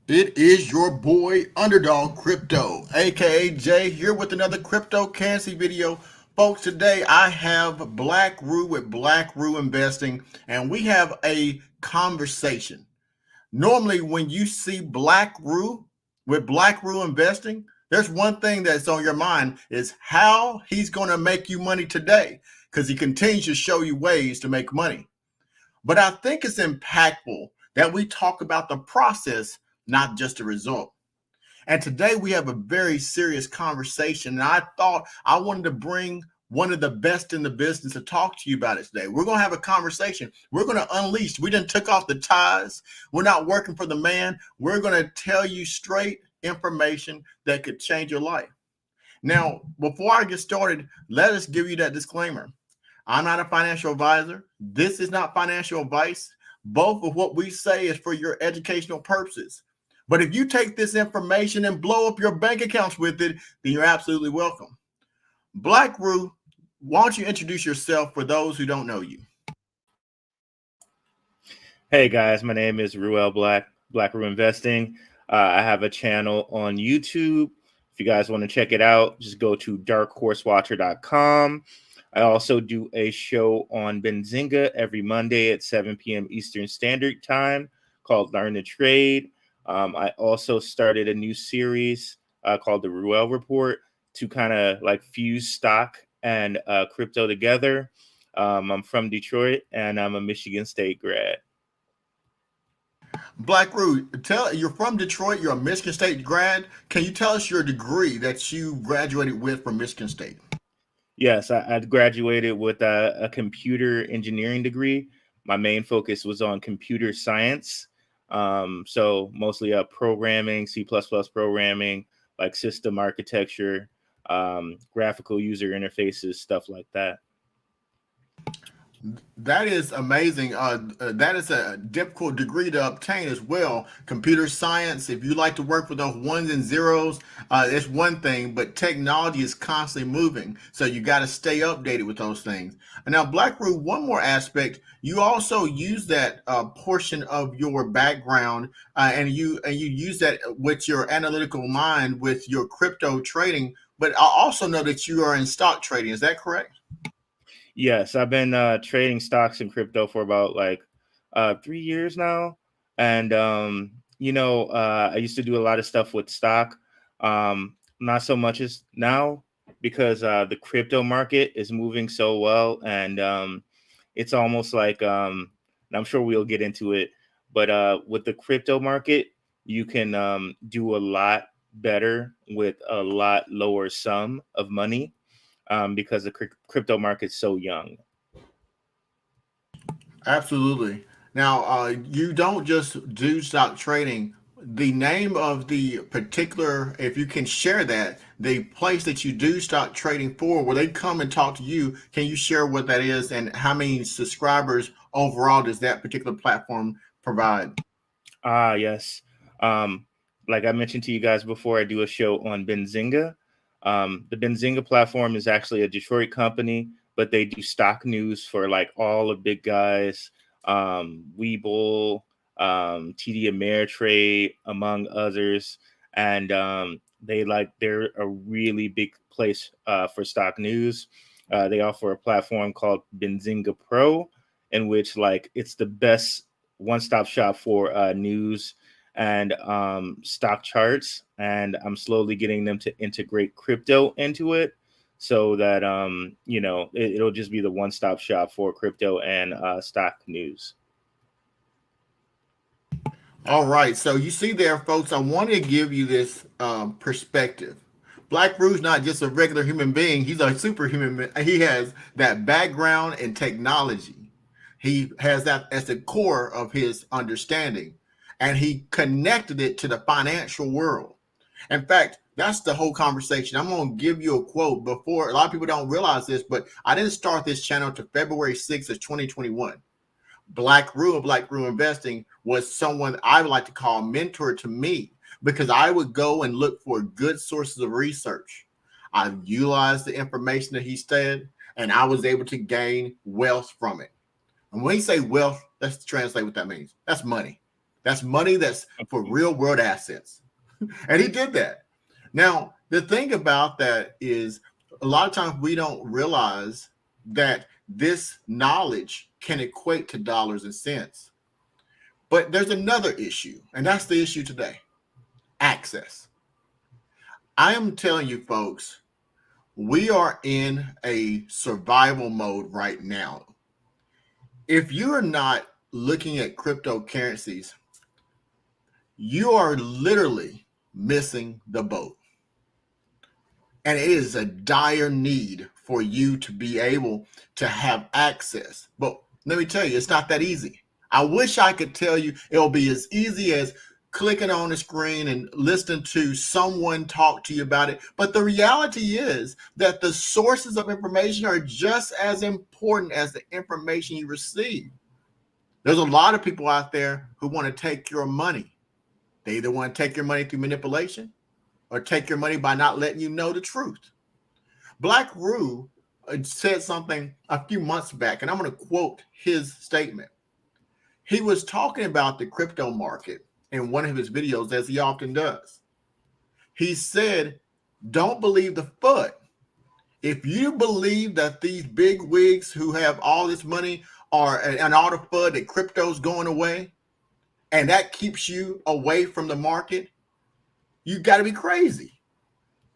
It is your boy Underdog Crypto, aka Jay, here with another cryptocurrency video. Folks, today I have Black Rue with Black Rue Investing, and we have a conversation. Normally, when you see Black Rue with Black Rue Investing, there's one thing that's on your mind is how he's going to make you money today, because he continues to show you ways to make money. But I think it's impactful that we talk about the process, not just the result. And today we have a very serious conversation. And I thought I wanted to bring one of the best in the business to talk to you about it today. We're going to have a conversation. We're going to unleash. We didn't took off the ties. We're not working for the man. We're going to tell you straight information that could change your life. Now, before I get started, let us give you that disclaimer. I'm not a financial advisor. This is not financial advice. Both of what we say is for your educational purposes. But if you take this information and blow up your bank accounts with it, then you're absolutely welcome. Black Rue, why don't you introduce yourself for those who don't know you? Hey guys, my name is Ruel Black, Black Rue Investing. I have a channel on YouTube. If you guys want to check it out, just go to darkhorsewatcher.com. I also do a show on Benzinga every Monday at 7 p.m. Eastern Standard Time called Learn to Trade. I also started a new series called the Ruel Report to kind of like fuse stock and crypto together. I'm from Detroit and I'm a Michigan State grad. Black Rue, you're from Detroit. You're a Michigan State grad. Can you tell us your degree that you graduated with from Michigan State? Yes, I graduated with a computer engineering degree. My main focus was on computer science. So mostly programming, C++ programming, like system architecture, graphical user interfaces, stuff like that. That is amazing. That is a difficult degree to obtain as well. Computer science, if you like to work with those ones and zeros, it's one thing, but technology is constantly moving. So you got to stay updated with those things. And now, Black Rue, one more aspect, you also use that portion of your background and you use that with your analytical mind with your crypto trading. But I also know that you are in stock trading. Is that correct? Yes, I've been trading stocks and crypto for about like 3 years now. And, I used to do a lot of stuff with stock. Not so much as now because the crypto market is moving so well. And it's almost like, and I'm sure we'll get into it, but with the crypto market, you can do a lot better with a lot lower sum of money because the crypto market's so young. Absolutely. Now, you don't just do stock trading. The name of the particular, if you can share that, the place that you do stock trading for, where they come and talk to you, can you share what that is and how many subscribers overall does that particular platform provide? Ah, yes. Um, like I mentioned to you guys before, I do a show on Benzinga. The Benzinga platform is actually a Detroit company, but they do stock news for like all the big guys, Webull, TD Ameritrade, among others. And they're a really big place for stock news. They offer a platform called Benzinga Pro, in which like it's the best one-stop shop for news and stock charts. And I'm slowly getting them to integrate crypto into it so that it'll just be the one-stop shop for crypto and stock news. All right. So you see there, folks, I wanted to give you this perspective. Black Rouge's not just a regular human being. He's a superhuman. He has that background in technology. He has that as the core of his understanding. And he connected it to the financial world. In fact, that's the whole conversation. I'm going to give you a quote before. A lot of people don't realize this, but I didn't start this channel until February 6th of 2021. Black Rue Investing was someone I would like to call a mentor to me because I would go and look for good sources of research. I utilized the information that he said, and I was able to gain wealth from it. And when you say wealth, let's translate what that means. That's money. That's money that's for real world assets. And he did that. Now, the thing about that is a lot of times we don't realize that this knowledge can equate to dollars and cents. But there's another issue, and that's the issue today: access. I am telling you, folks, we are in a survival mode right now. If you are not looking at cryptocurrencies, you are literally missing the boat. And it is a dire need for you to be able to have access. But let me tell you, it's not that easy. I wish I could tell you it'll be as easy as clicking on the screen and listening to someone talk to you about it. But the reality is that the sources of information are just as important as the information you receive. There's a lot of people out there who want to take your money. They either want to take your money through manipulation or take your money by not letting you know the truth. Black Rue said something a few months back, and I'm going to quote his statement. He was talking about the crypto market in one of his videos, as he often does. He said, don't believe the FUD. If you believe that these big wigs who have all this money are and all the FUD that crypto's going away, and that keeps you away from the market, you got to be crazy.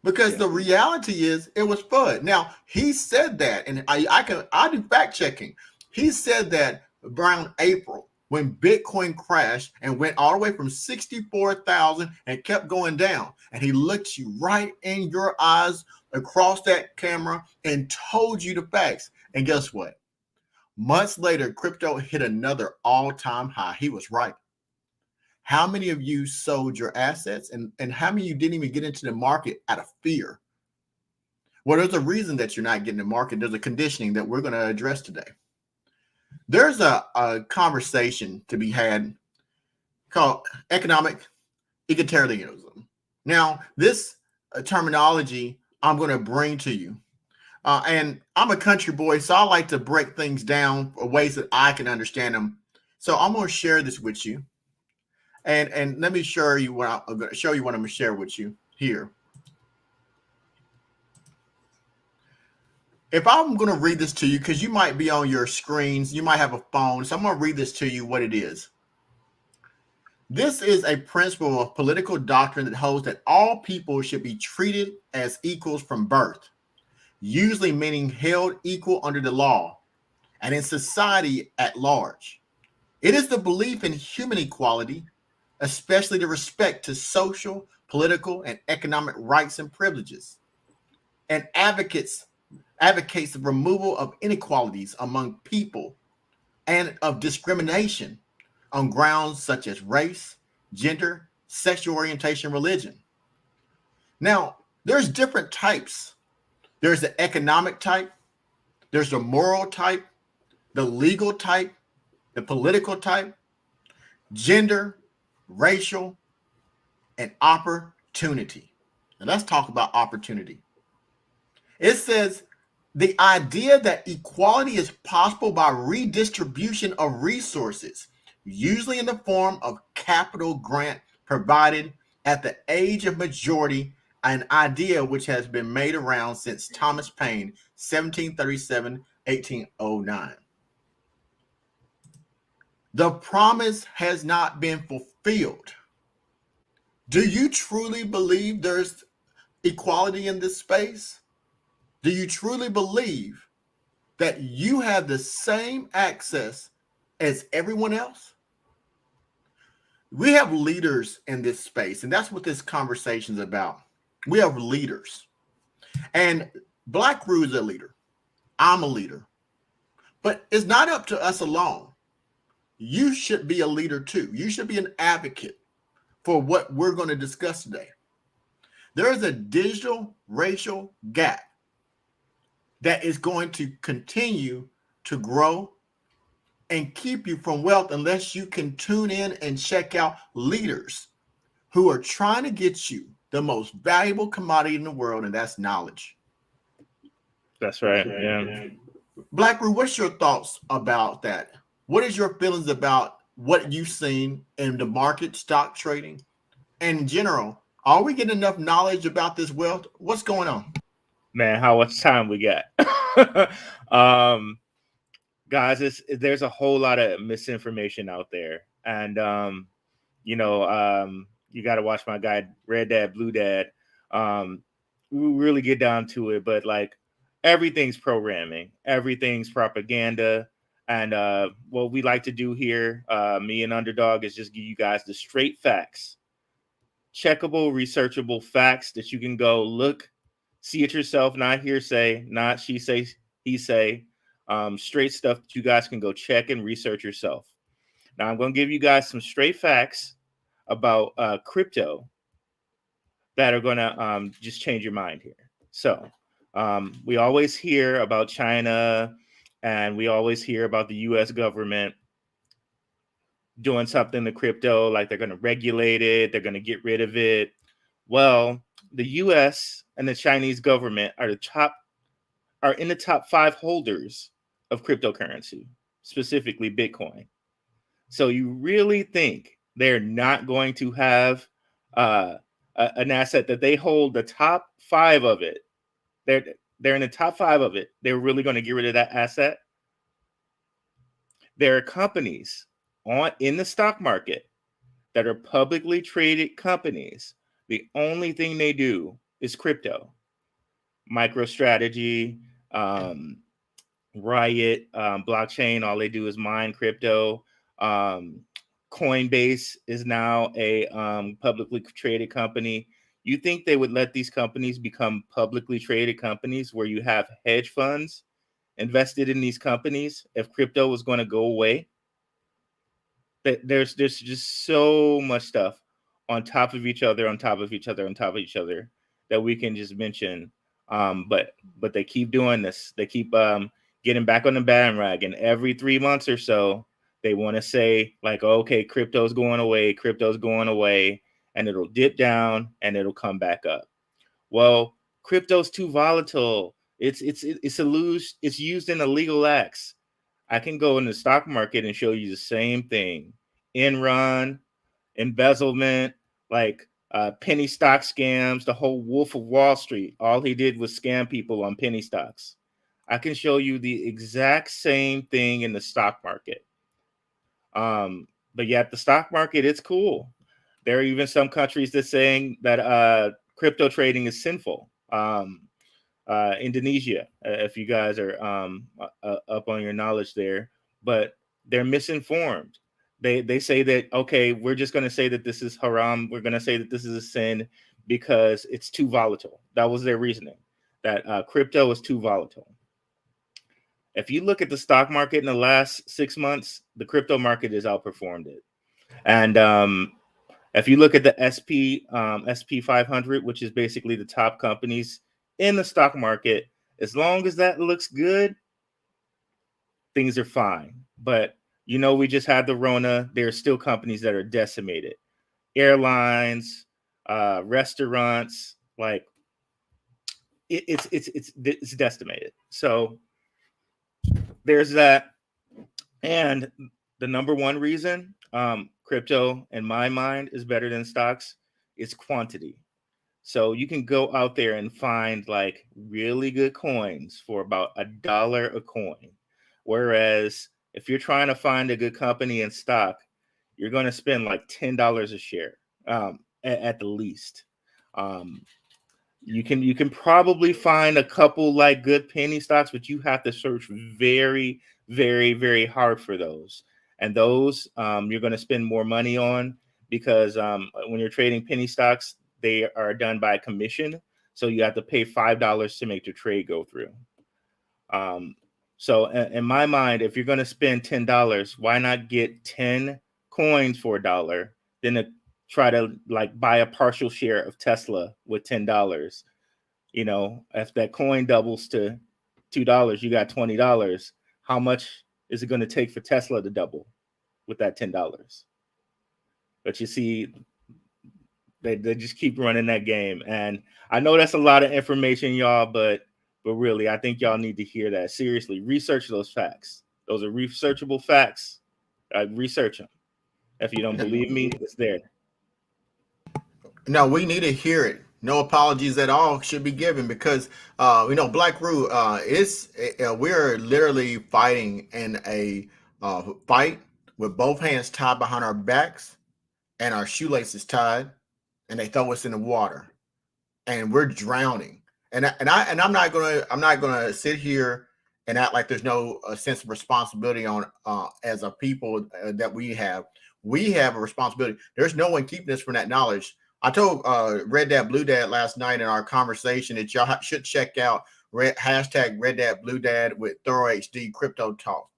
Because the reality is it was FUD. Now, he said that, and I do fact checking. He said that around April, when Bitcoin crashed and went all the way from 64,000 and kept going down. And he looked you right in your eyes across that camera and told you the facts. And guess what? Months later, crypto hit another all-time high. He was right. How many of you sold your assets, and how many of you didn't even get into the market out of fear? Well, there's a reason that you're not getting the market. There's a conditioning that we're going to address today. There's a conversation to be had called economic egalitarianism. Now, this terminology I'm going to bring to you. And I'm a country boy, so I like to break things down for ways that I can understand them. So I'm going to share this with you. And let me show you what I'm going to share with you here. If I'm going to read this to you, because you might be on your screens, you might have a phone, so I'm going to read this to you what it is. This is a principle of political doctrine that holds that all people should be treated as equals from birth, usually meaning held equal under the law and in society at large. It is the belief in human equality, especially the respect to social, political, and economic rights and privileges, and advocates the removal of inequalities among people and of discrimination on grounds such as race, gender, sexual orientation, religion. Now, there's different types. There's the economic type, there's the moral type, the legal type, the political type, gender, racial, and opportunity. Now let's talk about opportunity. It says the idea that equality is possible by redistribution of resources, usually in the form of capital grant provided at the age of majority, an idea which has been made around since Thomas Paine, 1737, 1809. The promise has not been fulfilled. Do you truly believe there's equality in this space? Do you truly believe that you have the same access as everyone else? We have leaders in this space, and that's what this conversation is about. We have leaders. And Black Rue is a leader. I'm a leader. But it's not up to us alone. You should be a leader too. You should be an advocate for what we're going to discuss today. There is a digital racial gap that is going to continue to grow and keep you from wealth unless you can tune in and check out leaders who are trying to get you the most valuable commodity in the world, and that's knowledge. That's right. Yeah. Black Rue, what's your thoughts about that? What is your feelings about what you've seen in the market, stock trading, and in general. Are we getting enough knowledge about this wealth? What's going on? Man, how much time we got? um, Guys, there's a whole lot of misinformation out there, and you got to watch my guy Red Dad Blue Dad. um we really get down to it, but like everything's programming, everything's propaganda. And what we like to do here, me and Underdog, is just give you guys the straight facts, checkable, researchable facts that you can go look, see it yourself, not hearsay, not she say, he say. Straight stuff that you guys can go check and research yourself. Now I'm going to give you guys some straight facts about crypto that are going to just change your mind here. So we always hear about China, and we always hear about the US government doing something to crypto, like they're going to regulate it, they're going to get rid of it. Well, the US and the Chinese government are in the top 5 holders of cryptocurrency, specifically Bitcoin. So you really think they're not going to have an asset that they hold the top 5 of it? They're in the top 5 of it. They're really going to get rid of that asset? There are companies in the stock market that are publicly traded companies. The only thing they do is crypto. MicroStrategy, Riot, blockchain, all they do is mine crypto. Coinbase is now a publicly traded company. You think they would let these companies become publicly traded companies where you have hedge funds invested in these companies if crypto was going to go away? There's just so much stuff on top of each other, on top of each other, on top of each other that we can just mention. But they keep doing this. They keep getting back on the bandwagon every 3 months or so. They want to say like, okay, crypto's going away, and it'll dip down and it'll come back up. Well, crypto's too volatile. It's used in illegal acts. I can go in the stock market and show you the same thing. Enron, embezzlement, like penny stock scams, the whole Wolf of Wall Street. All he did was scam people on penny stocks. I can show you the exact same thing in the stock market. But yet the stock market, it's cool. There are even some countries that saying that crypto trading is sinful. Indonesia, if you guys are up on your knowledge there, but they're misinformed. They say that, okay, we're just going to say that this is haram. We're going to say that this is a sin because it's too volatile. That was their reasoning, that crypto is too volatile. If you look at the stock market in the last 6 months, the crypto market has outperformed it. And if you look at the SP 500, which is basically the top companies in the stock market, as long as that looks good, things are fine. But we just had the Rona. There are still companies that are decimated. Airlines, restaurants, like it's decimated. So there's that. And the number one reason crypto, in my mind, is better than stocks is quantity. So you can go out there and find like really good coins for about $1 a coin. Whereas if you're trying to find a good company in stock, you're going to spend like $10 a share at the least. You can probably find a couple like good penny stocks, but you have to search very, very, very hard for those. And those you're going to spend more money on because when you're trading penny stocks, they are done by commission. So you have to pay $5 to make the trade go through. So in my mind, if you're going to spend $10, why not get 10 coins for $1? Then try to like buy a partial share of Tesla with $10. If that coin doubles to $2, you got $20. How much is it going to take for Tesla to double with that $10? But you see, they just keep running that game. And I know that's a lot of information, y'all, but really, I think y'all need to hear that. Seriously, research those facts. Those are researchable facts. Research them. If you don't believe me, it's there. No, we need to hear it. No apologies at all should be given because Black Roo we're literally fighting in a fight with both hands tied behind our backs and our shoelaces tied, and they throw us in the water, and we're drowning. I'm not gonna sit here and act like there's no sense of responsibility on as a people that we have. We have a responsibility. There's no one keeping us from that knowledge. I told Red Dad Blue Dad last night in our conversation that y'all should check out hashtag Red Dad Blue Dad with Thorough HD Crypto Talk.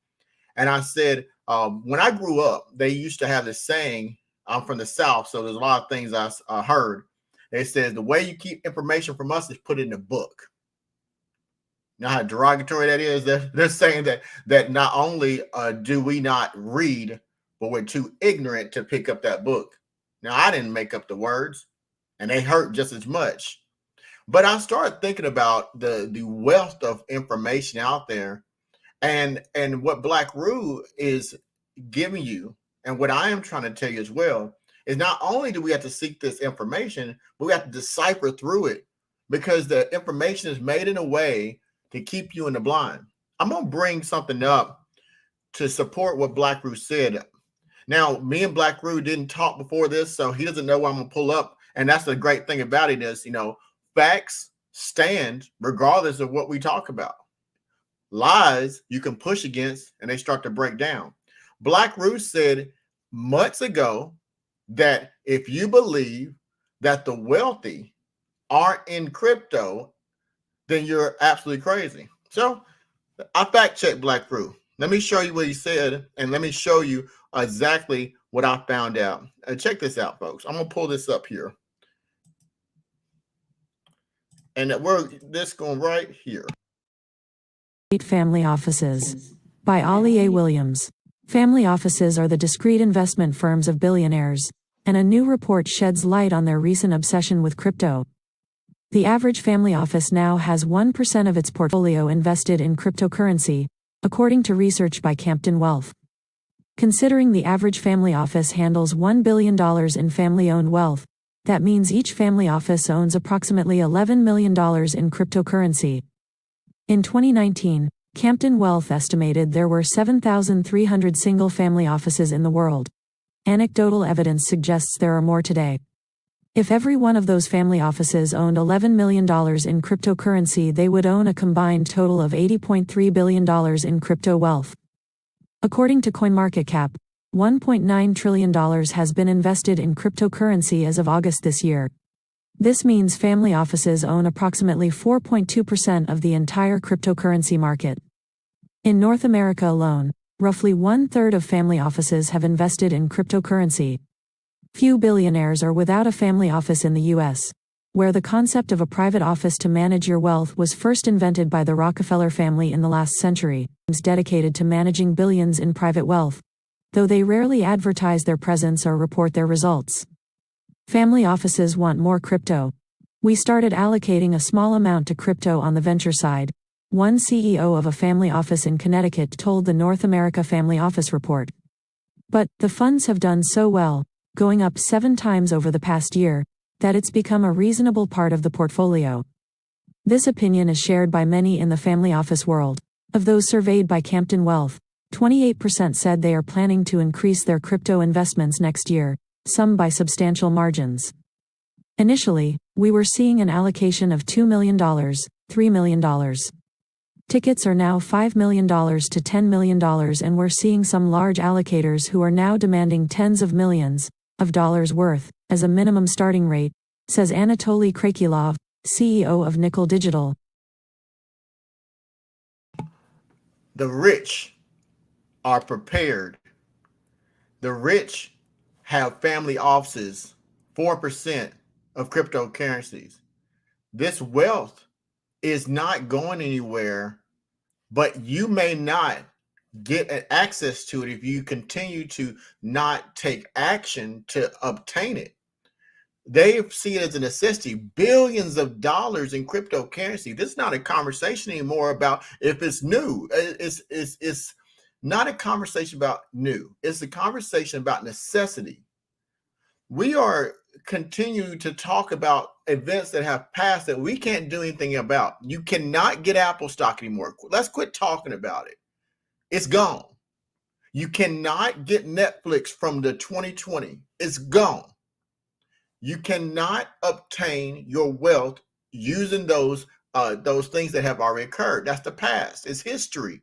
And I said, when I grew up, they used to have this saying. I'm from the South, so there's a lot of things I heard. They said the way you keep information from us is put it in a book. Now how derogatory that is. They're saying that not only do we not read, but we're too ignorant to pick up that book. Now, I didn't make up the words, and they hurt just as much. But I started thinking about the wealth of information out there, and what Black Roo is giving you, and what I am trying to tell you as well, is not only do we have to seek this information, but we have to decipher through it, because the information is made in a way to keep you in the blind. I'm going to bring something up to support what Black Roo said. Now, me and Black Roo didn't talk before this, so he doesn't know what I'm going to pull up. And that's the great thing about it is, facts stand regardless of what we talk about. Lies you can push against and they start to break down. Black Roo said months ago that if you believe that the wealthy aren't in crypto, then you're absolutely crazy. So I fact checked Black Roo. Let me show you what he said, and let me show you exactly what I found out. Check this out, folks. I'm going to pull this up here. And this going right here. Family Offices by Ollie A. Williams. Family offices are the discreet investment firms of billionaires, and a new report sheds light on their recent obsession with crypto. The average family office now has 1% of its portfolio invested in cryptocurrency, according to research by Campton Wealth. Considering the average family office handles $1 billion in family-owned wealth, that means each family office owns approximately $11 million in cryptocurrency. In 2019, Campton Wealth estimated there were 7,300 single-family offices in the world. Anecdotal evidence suggests there are more today. If every one of those family offices owned $11 million in cryptocurrency, they would own a combined total of $80.3 billion in crypto wealth. According to CoinMarketCap, $1.9 trillion has been invested in cryptocurrency as of August this year. This means family offices own approximately 4.2% of the entire cryptocurrency market. In North America alone, roughly 1/3 of family offices have invested in cryptocurrency. Few billionaires are without a family office in the U.S., where the concept of a private office to manage your wealth was first invented by the Rockefeller family in the last century, dedicated to managing billions in private wealth, though they rarely advertise their presence or report their results. Family offices want more crypto. We started allocating a small amount to crypto on the venture side, one CEO of a family office in Connecticut told the North America Family Office Report. But the funds have done so well, going up 7 times over the past year, that it's become a reasonable part of the portfolio. This opinion is shared by many in the family office world. Of those surveyed by Campton Wealth, 28% said they are planning to increase their crypto investments next year, some by substantial margins. Initially, we were seeing an allocation of $2 million, $3 million. Tickets are now $5 million to $10 million, and we're seeing some large allocators who are now demanding tens of millions of dollars worth as a minimum starting rate, says Anatoly Krakilov, CEO of Nickel Digital. The rich are prepared. The rich have family offices, 4% of cryptocurrencies. This wealth is not going anywhere, but you may not get access to it if you continue to not take action to obtain it. They see it as a necessity. Billions of dollars in cryptocurrency. This is not a conversation anymore about if it's new. not a conversation about new. It's a conversation about necessity. We are continuing to talk about events that have passed that we can't do anything about. You cannot get Apple stock anymore. Let's quit talking about it. It's gone. You cannot get Netflix from the 2020. It's gone. You cannot obtain your wealth using those things that have already occurred. That's the past. It's history.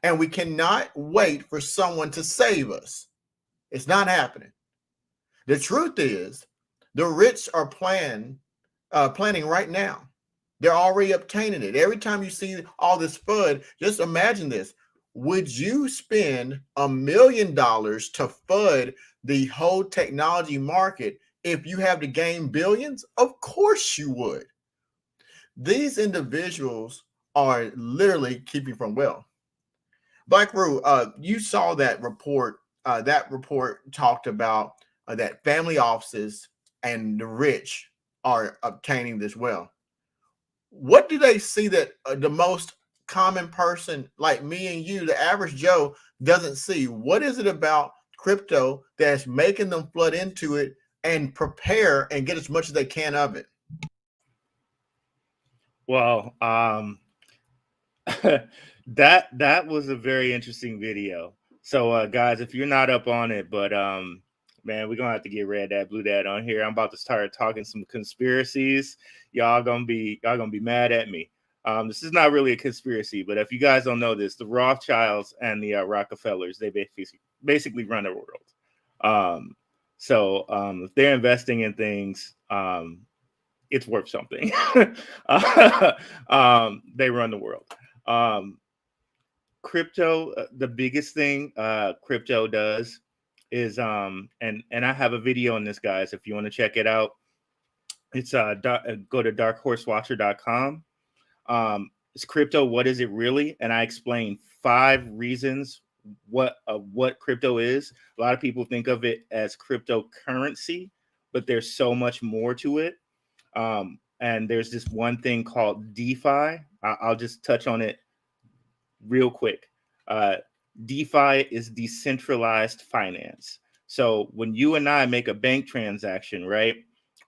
And we cannot wait for someone to save us. It's not happening. The truth is, the rich are planning right now. They're already obtaining it. Every time you see all this FUD, just imagine this. Would you spend $1 million to FUD the whole technology market if you have to gain billions? Of course you would. These individuals are literally keeping from wealth. Black Roo, you saw that report. That report talked about that family offices and the rich are obtaining this wealth. What do they see that the most common person like me and you, the average Joe, doesn't see? What is it about crypto that's making them flood into it and prepare and get as much as they can of it? Well, that was a very interesting video. So guys, if you're not up on it, but man, we're gonna have to get Red Dad Blue Dad on here. I'm about to start talking some conspiracies. Y'all gonna be mad at me. This is not really a conspiracy, but if you guys don't know this, the Rothschilds and the Rockefellers, they basically run the world. So if they're investing in things, it's worth something. They run the world. Crypto, the biggest thing crypto does is and I have a video on this, guys, if you want to check it out. It's go to darkhorsewatcher.com. It's crypto, what is it really? And I explain 5 reasons what crypto is. A lot of people think of it as cryptocurrency, but there's so much more to it. And there's this one thing called DeFi. I'll just touch on it real quick. DeFi is decentralized finance. So when you and I make a bank transaction, right?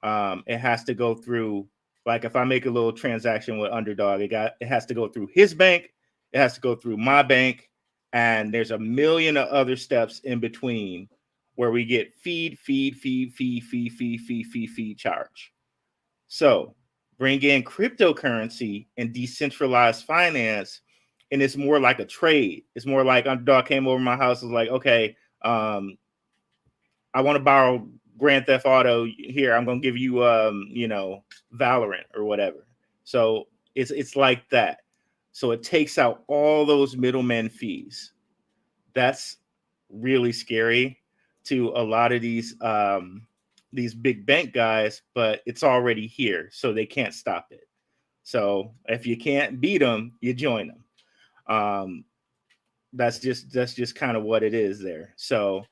It has to go through, like if I make a little transaction with Underdog, it has to go through his bank, it has to go through my bank, and there's a million of other steps in between where we get fee charge. So bring in cryptocurrency and decentralized finance, and it's more like a trade. It's more like Underdog came over my house, was like, okay, I want to borrow Grand Theft Auto here. I'm gonna give you Valorant or whatever. So it's like that. So it takes out all those middleman fees. That's really scary to a lot of these big bank guys, but it's already here, so they can't stop it. So if you can't beat them, you join them. That's just kind of what it is there. So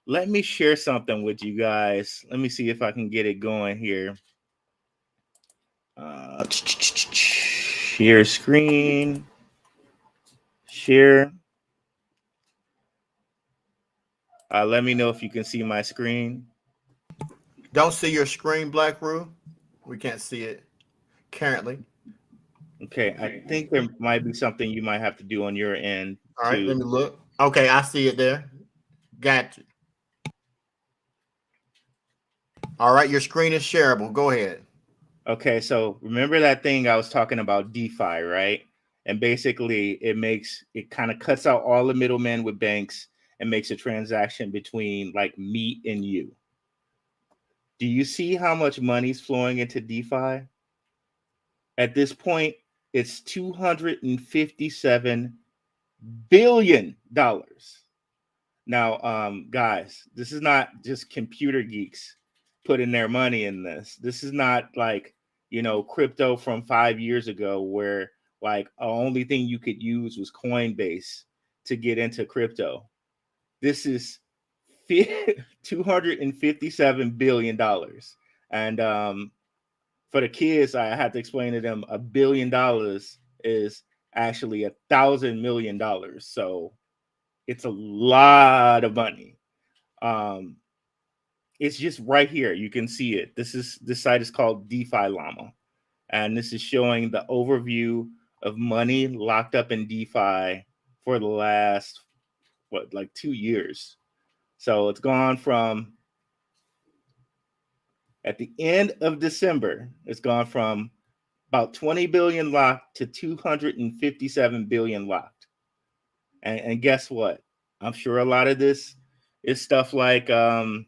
let me share something with you guys. Let me see if I can get it going here. Share screen. Share. Let me know if you can see my screen. Don't see your screen, Black Roo. We can't see it currently. Okay, I think there might be something you might have to do on your end. All right, let me look. Okay, I see it there. Got you. All right, your screen is shareable. Go ahead. Okay, so remember that thing I was talking about, DeFi, right? And basically it kind of cuts out all the middlemen with banks and makes a transaction between like me and you. Do you see how much money's flowing into DeFi? At this point, it's $257 billion. Now, guys, this is not just computer geeks putting their money in this. This is not like, crypto from 5 years ago where like the only thing you could use was Coinbase to get into crypto. This is $257 billion. And for the kids, I had to explain to them $1 billion is actually $1,000 million. So it's a lot of money. It's just right here. You can see it. This site is called DeFi Llama, and this is showing the overview of money locked up in DeFi for the last like 2 years. So it's gone from, at the end of December, it's gone from about 20 billion locked to 257 billion locked. And guess what? I'm sure a lot of this is stuff like I'm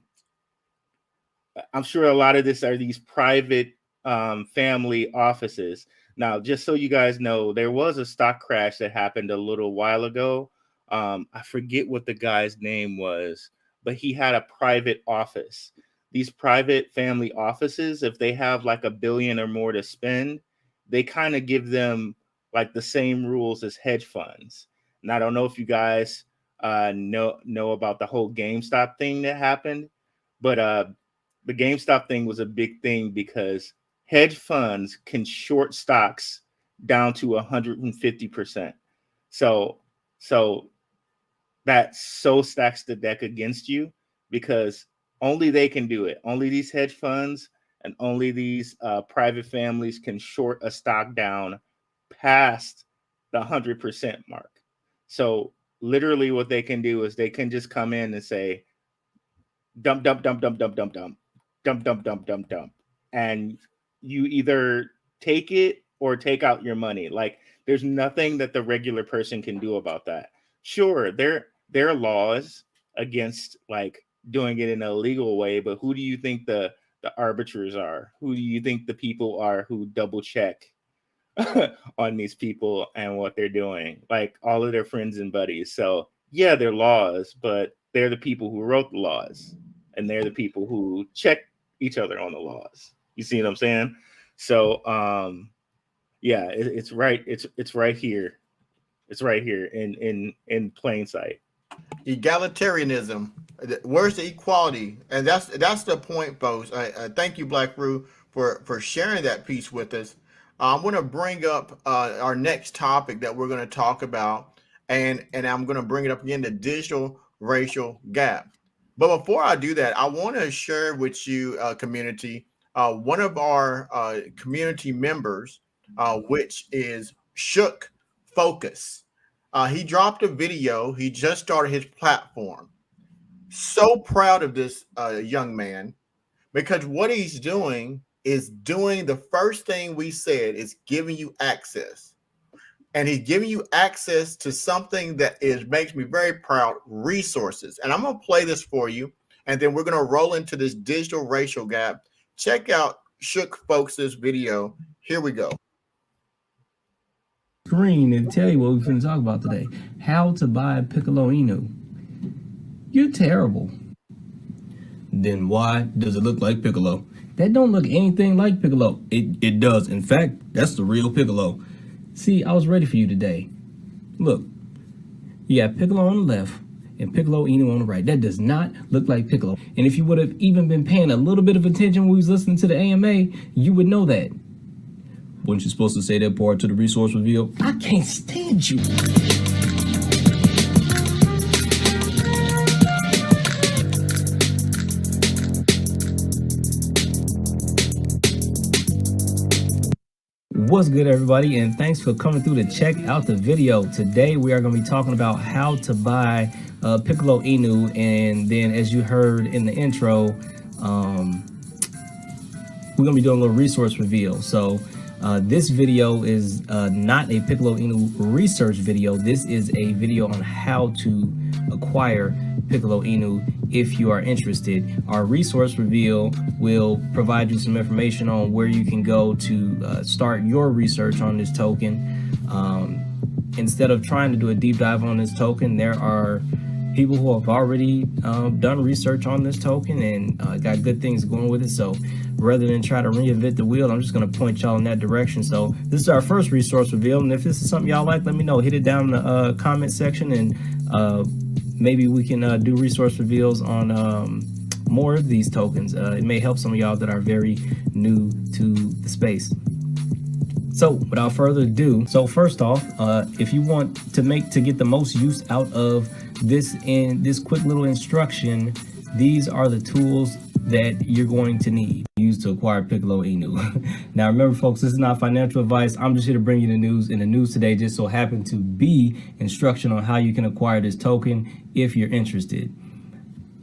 sure a lot of this are these private family offices. Now, just so you guys know, there was a stock crash that happened a little while ago. I forget what the guy's name was, but he had a private office. These private family offices, if they have like $1 billion or more to spend, they kind of give them like the same rules as hedge funds. And I don't know if you guys know about the whole GameStop thing that happened, but the GameStop thing was a big thing because hedge funds can short stocks down to 150%. So that so stacks the deck against you, because only they can do it. Only these hedge funds and only these private families can short a stock down past the 100% mark. So literally what they can do is they can just come in and say, dump, dump, dump, dump, dump, dump, dump, dump, dump, dump, dump, dump. And you either take it or take out your money. Like, there's nothing that the regular person can do about that. Sure, there are laws against like doing it in a legal way, but who do you think the arbiters are? Who do you think the people are who double check on these people and what they're doing? Like, all of their friends and buddies. So yeah, they're laws, but they're the people who wrote the laws, and they're the people who check each other on the laws. You see what I'm saying? So yeah, it's right. It's right here. It's right here in plain sight. Egalitarianism. Where's the equality? And that's the point, folks. Thank you, Black Rue, for sharing that piece with us. I'm going to bring up our next topic that we're going to talk about, and I'm going to bring it up again, the digital racial gap. But before I do that, I want to share with you, community, one of our community members, which is Shook Focus. He dropped a video. He just started his platform. So proud of this young man, because what he's doing is doing the first thing we said, is giving you access. And he's giving you access to something that makes me very proud, resources. And I'm going to play this for you, and then we're going to roll into this digital racial gap. Check out Shook Folks' video. Here we go. Screen and tell you what we're going to talk about today. How to buy Piccolo Inu. You're terrible. Then why does it look like Piccolo? That don't look anything like Piccolo. It does. In fact, that's the real Piccolo. See, I was ready for you today. Look, you got Piccolo on the left and Piccolo Inu on the right. That does not look like Piccolo. And if you would have even been paying a little bit of attention when we was listening to the AMA, you would know that. Wasn't you supposed to say that part to the resource reveal? I can't stand you. What's good, everybody, and thanks for coming through to check out the video. Today we are going to be talking about how to buy Piccolo Inu, and then as you heard in the intro, we're going to be doing a little resource reveal. So this video is not a Piccolo Inu research video. This is a video on how to acquire Piccolo Inu if you are interested. Our resource reveal will provide you some information on where you can go to start your research on this token. Instead of trying to do a deep dive on this token, there are people who have already done research on this token and got good things going with it. So rather than try to reinvent the wheel, I'm just going to point y'all in that direction. So this is our first resource reveal, and if this is something y'all like, let me know. Hit it down in the comment section, and maybe we can do resource reveals on more of these tokens. It may help some of y'all that are very new to the space. So without further ado, so first off, if you want to get the most use out of this quick little instruction, these are the tools that you're going to need use to acquire Piccolo Inu. Now remember folks, this is not financial advice. I'm just here to bring you the news, and the news today just so happened to be instruction on how you can acquire this token if you're interested.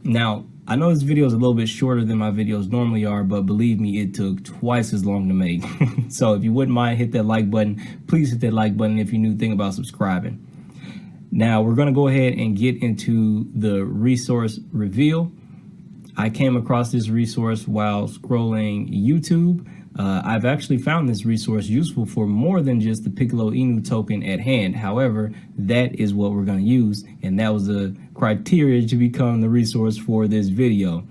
Now, I know this video is a little bit shorter than my videos normally are, but believe me, it took twice as long to make. So if you wouldn't mind, hit that like button. Please hit that like button if you're new. Think about subscribing. Now, we're going to go ahead and get into the resource reveal. I came across this resource while scrolling YouTube. I've actually found this resource useful for more than just the Piccolo Inu token at hand. However, that is what we're going to use, and that was the criteria to become the resource for this video.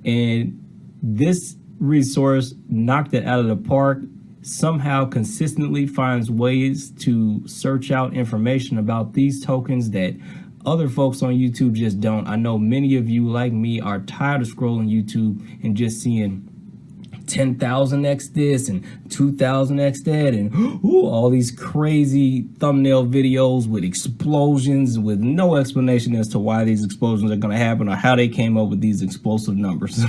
And this resource knocked it out of the park. Somehow consistently finds ways to search out information about these tokens that other folks on YouTube just don't. I know many of you, like me, are tired of scrolling YouTube and just seeing 10,000x this and 2,000x that and all these crazy thumbnail videos with explosions with no explanation as to why these explosions are going to happen or how they came up with these explosive numbers.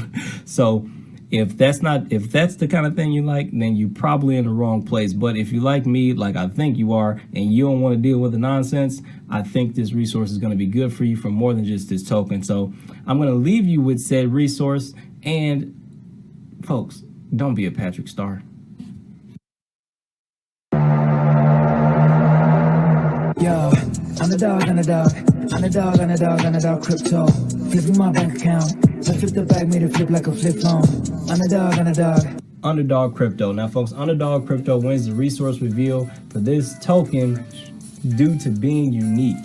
So if that's the kind of thing you like, then you're probably in the wrong place. But if you like me, like I think you are, and you don't want to deal with the nonsense, I think this resource is going to be good for you for more than just this token. So I'm going to leave you with said resource, and folks, don't be a Patrick Star. Yo, underdog crypto. Flipping my bank account. I flip the bag, made it flip like a flip phone. Underdog Crypto. Now, folks, Underdog Crypto wins the resource reveal for this token due to being unique.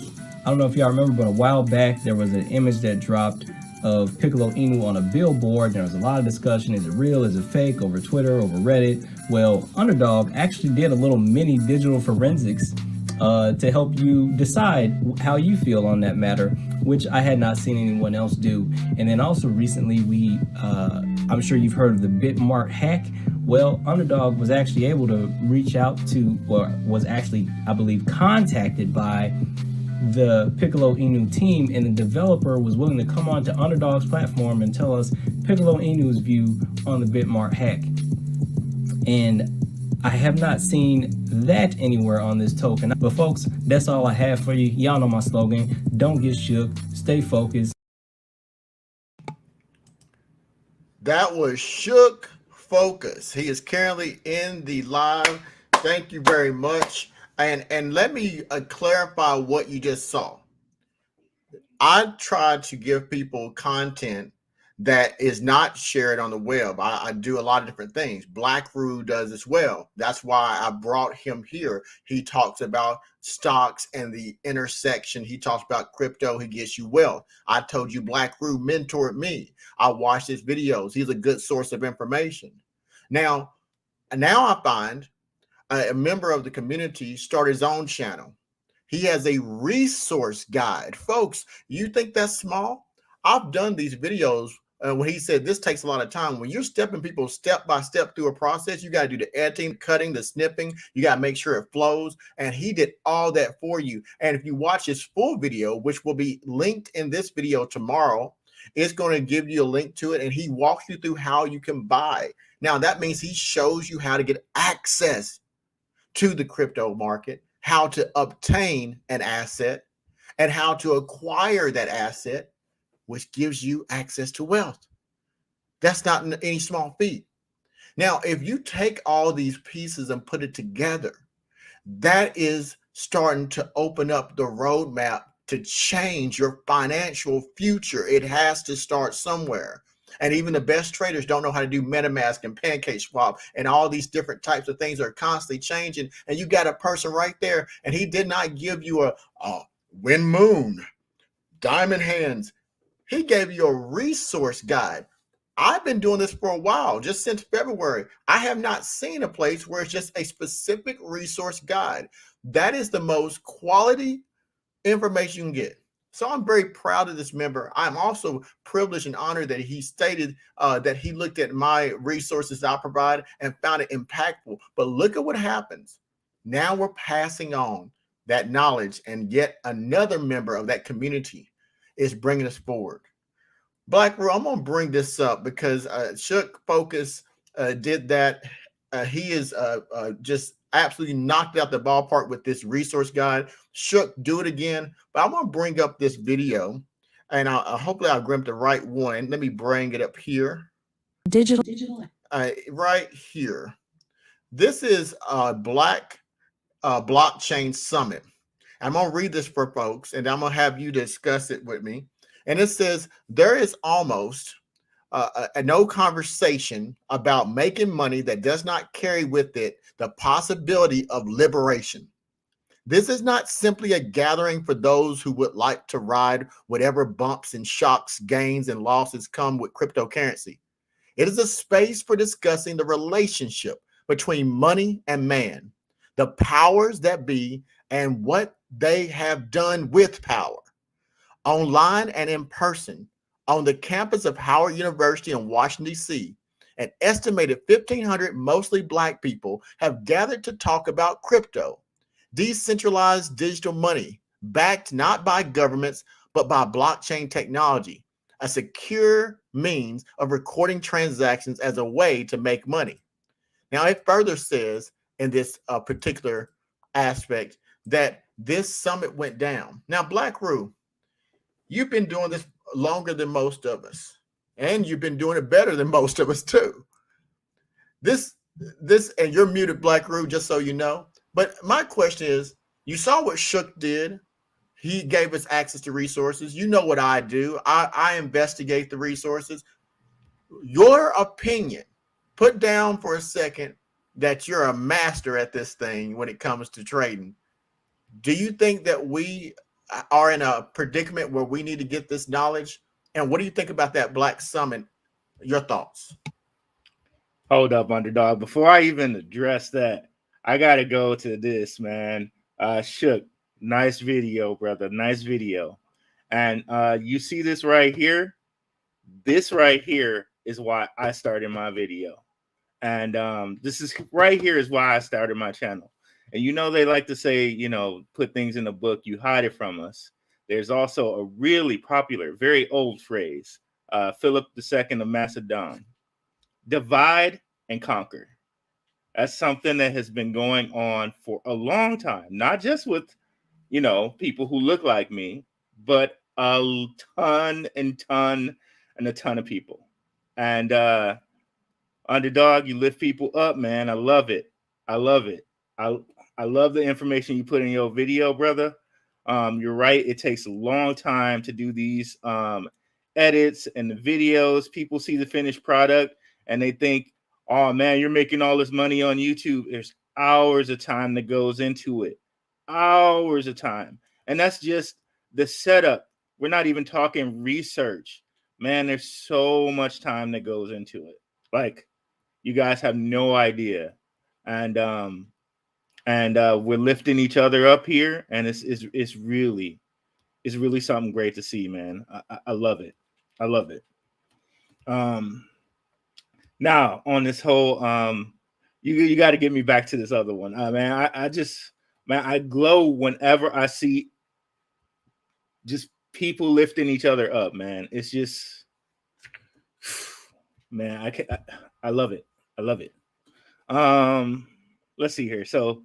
I don't know if y'all remember, but a while back there was an image that dropped of Piccolo Inu on a billboard. There was a lot of discussion. Is it real? Is it fake? Over Twitter, over Reddit. Well, Underdog actually did a little mini digital forensics to help you decide how you feel on that matter, which I had not seen anyone else do. And then also recently I'm sure you've heard of the Bitmart hack. Well, Underdog was actually able to reach out to, or was actually, I believe, contacted by the Piccolo Inu team, and the developer was willing to come on to Underdog's platform and tell us Piccolo Inu's view on the Bitmart hack. And I have not seen that anywhere on this token. But folks, that's all I have for you. Y'all know my slogan: don't get shook, stay focused. That was Shook Focus. He is currently in the live. Thank you very much. And let me clarify what you just saw. I try to give people content that is not shared on the web. I do a lot of different things. Black Roo does as well. That's why I brought him here. He talks about stocks and the intersection. He talks about crypto. He gets you wealth. I told you Black Roo mentored me. I watched his videos. He's a good source of information. Now I find a member of the community start his own channel. He has a resource guide. Folks, you think that's small? I've done these videos when he said this takes a lot of time. When you're stepping people step by step through a process, you got to do the editing, cutting, the snipping. You got to make sure it flows. And he did all that for you. And if you watch his full video, which will be linked in this video tomorrow, it's going to give you a link to it. And he walks you through how you can buy. Now, that means he shows you how to get access to the crypto market, how to obtain an asset, and how to acquire that asset, which gives you access to wealth. That's not any small feat. Now, if you take all these pieces and put it together, that is starting to open up the roadmap to change your financial future. It has to start somewhere. And even the best traders don't know how to do MetaMask and Pancake Swap and all these different types of things are constantly changing. And you got a person right there, and he did not give you a Wind Moon, Diamond Hands. He gave you a resource guide. I've been doing this for a while, just since February. I have not seen a place where it's just a specific resource guide. That is the most quality information you can get. So I'm very proud of this member. I'm also privileged and honored that he stated that he looked at my resources I provide and found it impactful. But look at what happens. Now we're passing on that knowledge, and yet another member of that community is bringing us forward. Black Rule, I'm going to bring this up because Shook Focus did that. He is just absolutely knocked out the ballpark with this resource guide. Shook, do it again. But I'm going to bring up this video, and hopefully I'll grab the right one. Let me bring it up here. Digital. Right here. This is a Black Blockchain Summit. I'm going to read this for folks, and I'm going to have you discuss it with me. And it says, there is almost no conversation about making money that does not carry with it the possibility of liberation. This is not simply a gathering for those who would like to ride whatever bumps and shocks, gains and losses come with cryptocurrency. It is a space for discussing the relationship between money and man, the powers that be, and what they have done with power. Online and in person, on the campus of Howard University in Washington, D.C., an estimated 1,500 mostly Black people have gathered to talk about crypto, decentralized digital money, backed not by governments, but by blockchain technology, a secure means of recording transactions as a way to make money. Now, it further says in this particular aspect that this summit went down. Now, Black Rue, you've been doing this longer than most of us, and you've been doing it better than most of us too. This, and you're muted, Black Rue, just so you know. But my question is, you saw what Shook did. He gave us access to resources. You know what I do. I investigate the resources. Your opinion, put down for a second that you're a master at this thing when it comes to trading. Do you think that we are in a predicament where we need to get this knowledge? And what do you think about that Black Summit? Your thoughts? Hold up, Underdog. Before I even address that, I got to go to this, man. Shook, nice video, brother. Nice video. And you see this right here? This right here is why I started my video. And this is right here is why I started my channel. And you know, they like to say, you know, put things in a book, you hide it from us. There's also a really popular, very old phrase, Philip II of Macedon, divide and conquer. That's something that has been going on for a long time, not just with, you know, people who look like me, but a ton of people. And Underdog, you lift people up, man. I love it. I love it. I love the information you put in your video, brother. You're right. It takes a long time to do these edits and the videos. People see the finished product and they think, oh man, you're making all this money on YouTube. There's hours of time that goes into it. Hours of time. And that's just the setup. We're not even talking research. Man, there's so much time that goes into it. Like, you guys have no idea. And we're lifting each other up here, and it's really something great to see, man. I love it. I love it. Now on this whole you got to get me back to this other one, man. I glow whenever I see just people lifting each other up, man. It's just, man, I love it. I love it. Let's see here. So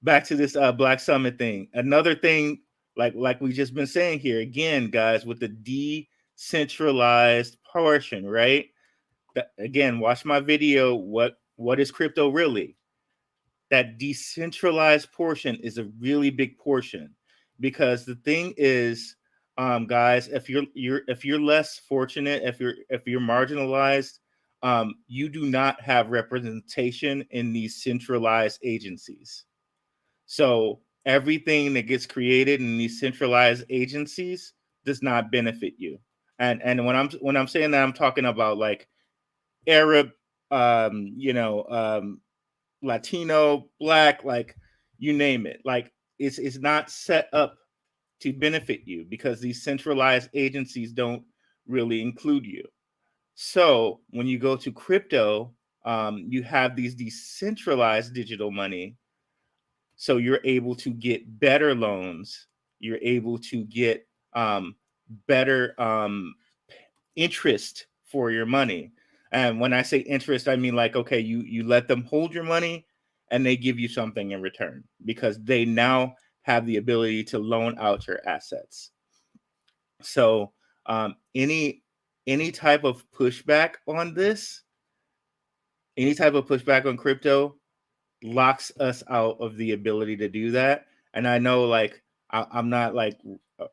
back to this Black Summit thing. Another thing, like we just been saying here again, guys, with the decentralized portion, right? Again, watch my video. What is crypto really? That decentralized portion is a really big portion, because the thing is, guys, if you're less fortunate, if you're marginalized, you do not have representation in these centralized agencies. So everything that gets created in these centralized agencies does not benefit you. And when I'm saying that, I'm talking about like Arab, Latino, Black, like you name it. Like it's not set up to benefit you because these centralized agencies don't really include you. So when you go to crypto, you have these decentralized digital money. So you're able to get better loans. You're able to get better interest for your money. And when I say interest, I mean like, okay, you let them hold your money and they give you something in return because they now have the ability to loan out your assets. So any type of pushback on this, any type of pushback on crypto locks us out of the ability to do that. And I know like I'm not like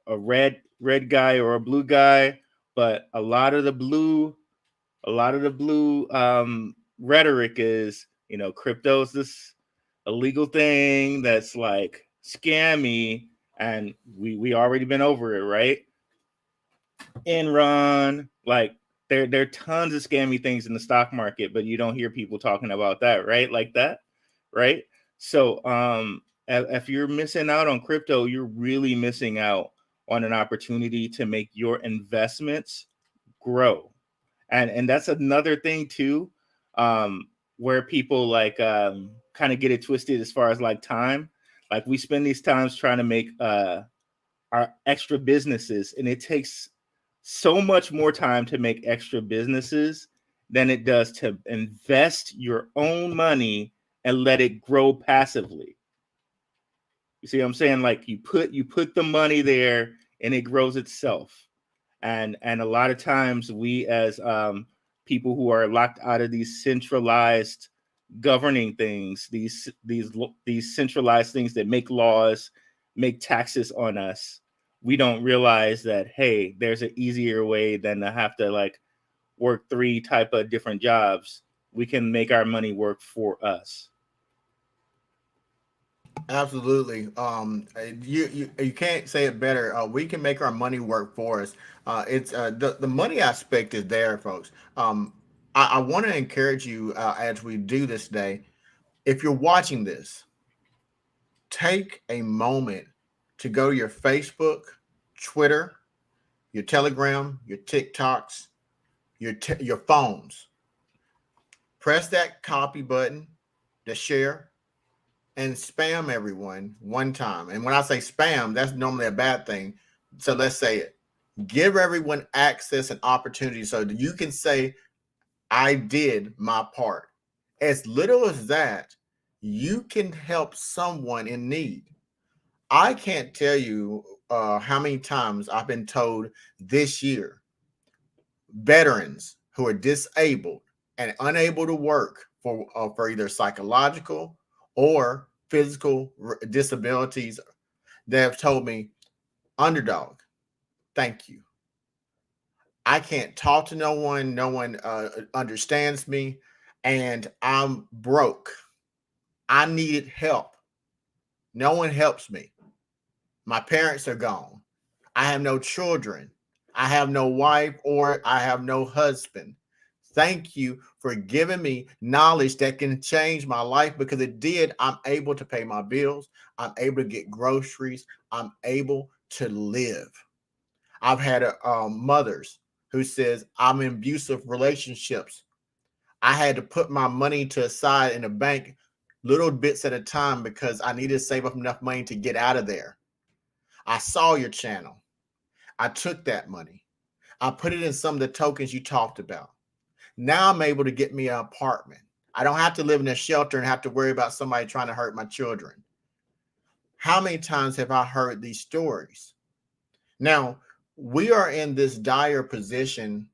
a red guy or a blue guy, but a lot of the blue rhetoric is, you know, crypto's this illegal thing that's like scammy, and we already been over it, right? Enron, like there are tons of scammy things in the stock market, but you don't hear people talking about that, right? Like that, right? So if you're missing out on crypto, you're really missing out on an opportunity to make your investments grow. And that's another thing too, where people like kind of get it twisted as far as like time. Like we spend these times trying to make our extra businesses, and it takes so much more time to make extra businesses than it does to invest your own money and let it grow passively. You see what I'm saying? Like you put the money there and it grows itself. And a lot of times we as people who are locked out of these centralized governing things, these centralized things that make laws, make taxes on us, we don't realize that, hey, there's an easier way than to have to like work 3 type of different jobs. We can make our money work for us. Absolutely. You can't say it better. We can make our money work for us. It's the money aspect is there, folks. I want to encourage you as we do this today. If you're watching this, take a moment to go to your Facebook, Twitter, your Telegram, your TikToks, your phones. Press that copy button, the share, and spam everyone one time. And when I say spam, that's normally a bad thing. So let's say it. Give everyone access and opportunity so that you can say, I did my part. As little as that, you can help someone in need. I can't tell you how many times I've been told this year, veterans who are disabled and unable to work for either psychological or physical disabilities, they have told me, Underdog, thank you. I can't talk to no one. No one understands me, and I'm broke. I needed help. No one helps me. My parents are gone. I have no children. I have no wife, or I have no husband. Thank you for giving me knowledge that can change my life, because it did. I'm able to pay my bills. I'm able to get groceries. I'm able to live. I've had mothers who says I'm in abusive relationships. I had to put my money to aside in a bank little bits at a time because I needed to save up enough money to get out of there. I saw your channel. I took that money. I put it in some of the tokens you talked about. Now I'm able to get me an apartment. I don't have to live in a shelter and have to worry about somebody trying to hurt my children. How many times have I heard these stories? Now, we are in this dire position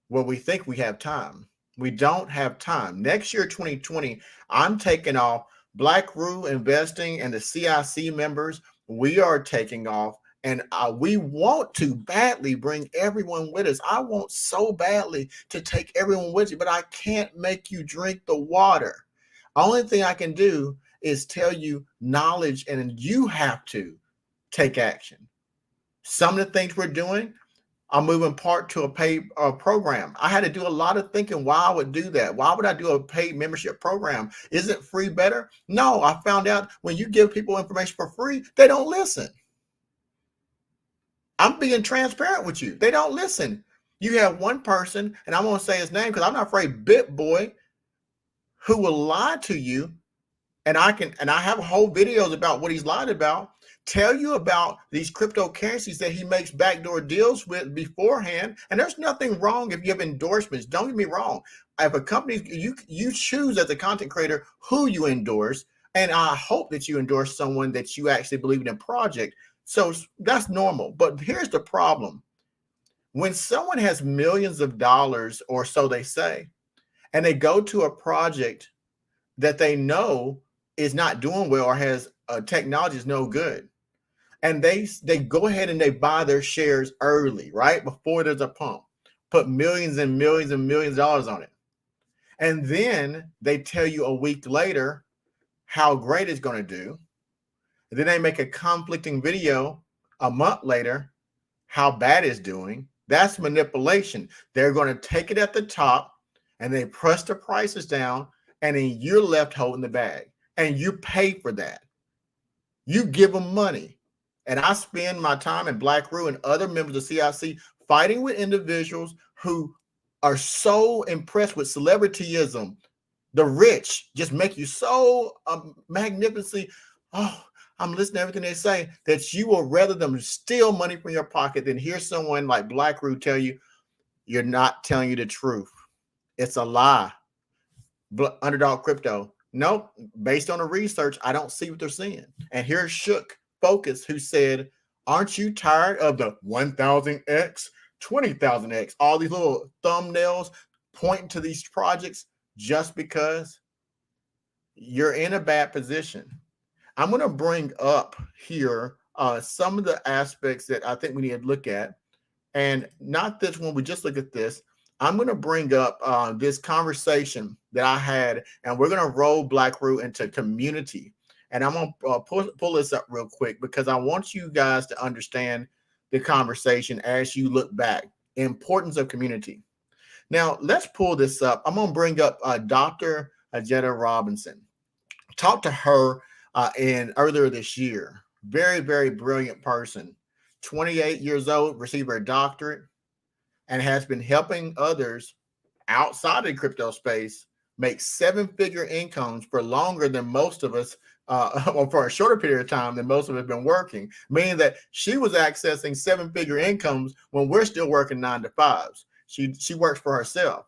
where we think we have time. We don't have time. Next year, 2020, I'm taking off. Black Rue Investing and the CIC members, we are taking off. And we want to badly bring everyone with us. I want so badly to take everyone with you, but I can't make you drink the water. Only thing I can do is tell you knowledge, and you have to take action. Some of the things we're doing, I'm moving part to a paid program. I had to do a lot of thinking why I would do that. Why would I do a paid membership program? Isn't free better? No, I found out when you give people information for free, they don't listen. I'm being transparent with you. They don't listen. You have one person, and I'm going to say his name because I'm not afraid, Bit Boy, who will lie to you. And I have whole videos about what he's lied about, tell you about these cryptocurrencies that he makes backdoor deals with beforehand. And there's nothing wrong if you have endorsements. Don't get me wrong. If a company, you choose as a content creator who you endorse. And I hope that you endorse someone that you actually believe in a project. So that's normal. But here's the problem. When someone has millions of dollars, or so they say, and they go to a project that they know is not doing well or has technology is no good, and they go ahead and they buy their shares early, right before there's a pump, put millions and millions and millions of dollars on it, and then they tell you a week later how great it's going to do, and then they make a conflicting video a month later how bad it's doing. That's manipulation. They're going to take it at the top and they press the prices down, and then you're left holding the bag. And you pay for that. You give them money. And I spend my time in Black Roo and other members of CIC fighting with individuals who are so impressed with celebrityism. The rich just make you so magnificently, oh, I'm listening to everything they say, that you will rather them steal money from your pocket than hear someone like Black Roo tell you, you're not telling you the truth. It's a lie. Underdog Crypto. Nope. Based on the research, I don't see what they're seeing. And here's Shook Focuz, who said, aren't you tired of the 1,000x, 20,000x, all these little thumbnails pointing to these projects just because you're in a bad position? I'm going to bring up here some of the aspects that I think we need to look at. And not this one, we just look at this. I'm going to bring up this conversation that I had, and we're going to roll Black Roo into community. And I'm going to pull this up real quick because I want you guys to understand the conversation as you look back. Importance of community. Now, let's pull this up. I'm going to bring up Dr. Ajetta Robinson. Talked to her earlier this year. Very, very brilliant person. 28 years old, received her doctorate, and has been helping others outside of the crypto space make seven-figure incomes for longer than most of us, or for a shorter period of time than most of us have been working, meaning that she was accessing seven-figure incomes when we're still working 9 to 5s. She works for herself.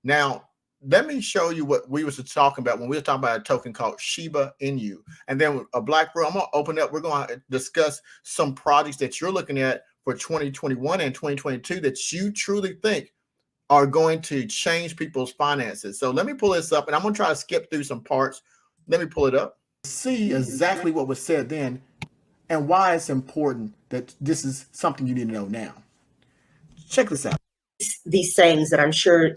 Now, let me show you what we was talking about when we were talking about a token called Shiba Inu. And then a Black Roo, I'm going to open up. We're going to discuss some projects that you're looking at for 2021 and 2022 that you truly think are going to change people's finances. So let me pull this up, and I'm going to try to skip through some parts. Let me pull it up. See exactly what was said then and why it's important that this is something you need to know now. Check this out. These sayings that I'm sure,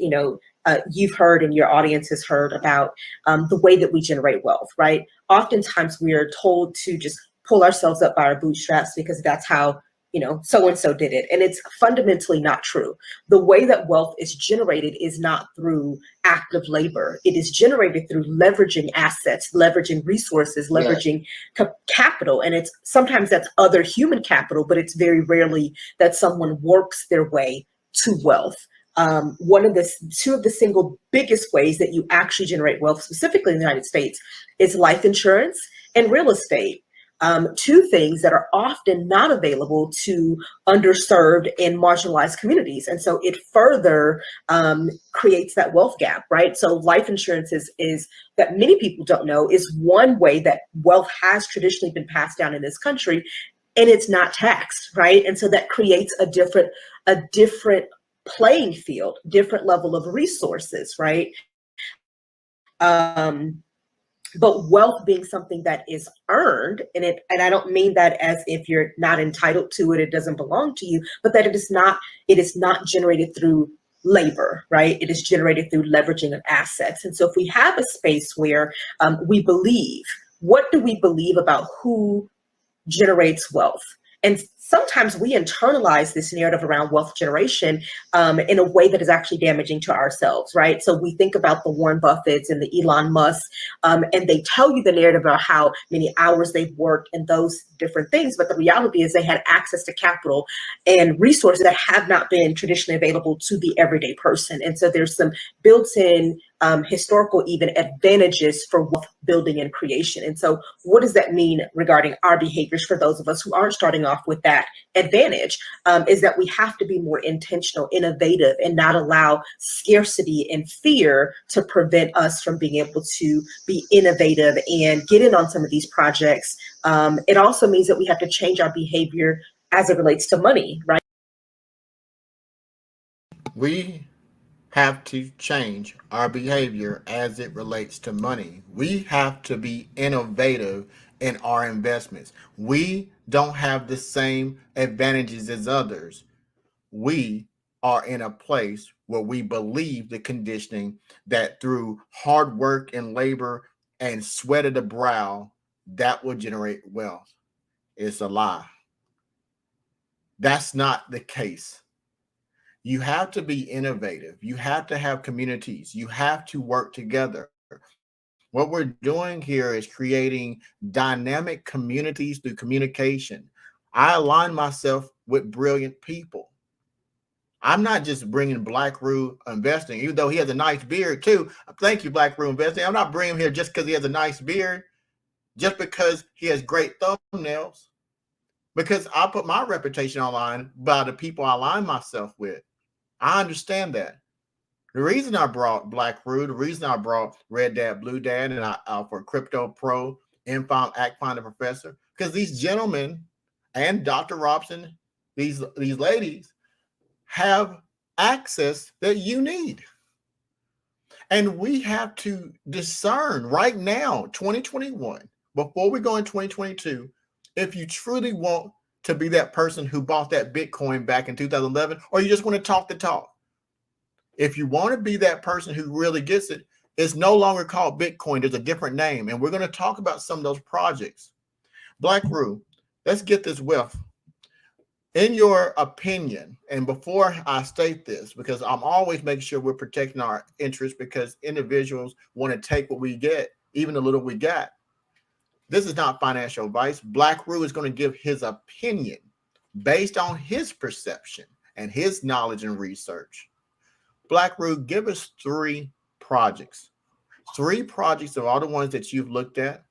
you've heard and your audience has heard about the way that we generate wealth, right? Oftentimes we are told to just pull ourselves up by our bootstraps because that's how, so-and-so did it. And it's fundamentally not true. The way that wealth is generated is not through active labor. It is generated through leveraging assets, leveraging resources, leveraging capital. And it's sometimes that's other human capital, but it's very rarely that someone works their way to wealth. Two of the single biggest ways that you actually generate wealth, specifically in the United States, is life insurance and real estate. Two things that are often not available to underserved and marginalized communities. And so it further creates that wealth gap, right? So life insurance is that many people don't know is one way that wealth has traditionally been passed down in this country, and it's not taxed, right? And so that creates a different playing field, different level of resources, right? But wealth being something that is earned, and I don't mean that as if you're not entitled to it, it doesn't belong to you, but that it is not generated through labor, right? It is generated through leveraging of assets. And so if we have a space where we believe, what do we believe about who generates wealth? And sometimes we internalize this narrative around wealth generation in a way that is actually damaging to ourselves, right? So we think about the Warren Buffetts and the Elon Musk, and they tell you the narrative about how many hours they've worked and those different things. But the reality is they had access to capital and resources that have not been traditionally available to the everyday person. And so there's some built-in historical even advantages for wealth building and creation. And so what does that mean regarding our behaviors for those of us who aren't starting off with that advantage? Is that we have to be more intentional, innovative, and not allow scarcity and fear to prevent us from being able to be innovative and get in on some of these projects. It also means that we have to change our behavior as it relates to money, right? We have to change our behavior as it relates to money. We have to be innovative in our investments. We don't have the same advantages as others. We are in a place where we believe the conditioning that through hard work and labor and sweat of the brow, that will generate wealth. It's a lie. That's not the case. You have to be innovative. You have to have communities. You have to work together. What we're doing here is creating dynamic communities through communication. I align myself with brilliant people. I'm not just bringing Black Rue Investing, even though he has a nice beard too. Thank you, Black Rue Investing. I'm not bringing him here just because he has a nice beard, just because he has great thumbnails, because I put my reputation online by the people I align myself with. I understand that. The reason I brought Black Rue, the reason I brought Red Dad, Blue Dad, and for Crypto Pro, Infound, Act Finder Professor, because these gentlemen and Dr. Robson, these ladies have access that you need. And we have to discern right now, 2021, before we go in 2022, if you truly want to be that person who bought that Bitcoin back in 2011, or you just want to talk the talk. If you want to be that person who really gets it, it's no longer called Bitcoin. There's a different name. And we're going to talk about some of those projects. Black Rue, let's get this wealth. In your opinion, and before I state this, because I'm always making sure we're protecting our interests, because individuals want to take what we get, even the little we got. This is not financial advice. Black Rue is going to give his opinion based on his perception and his knowledge and research. Black Rue, give us 3 projects. 3 projects of all the ones that you've looked at,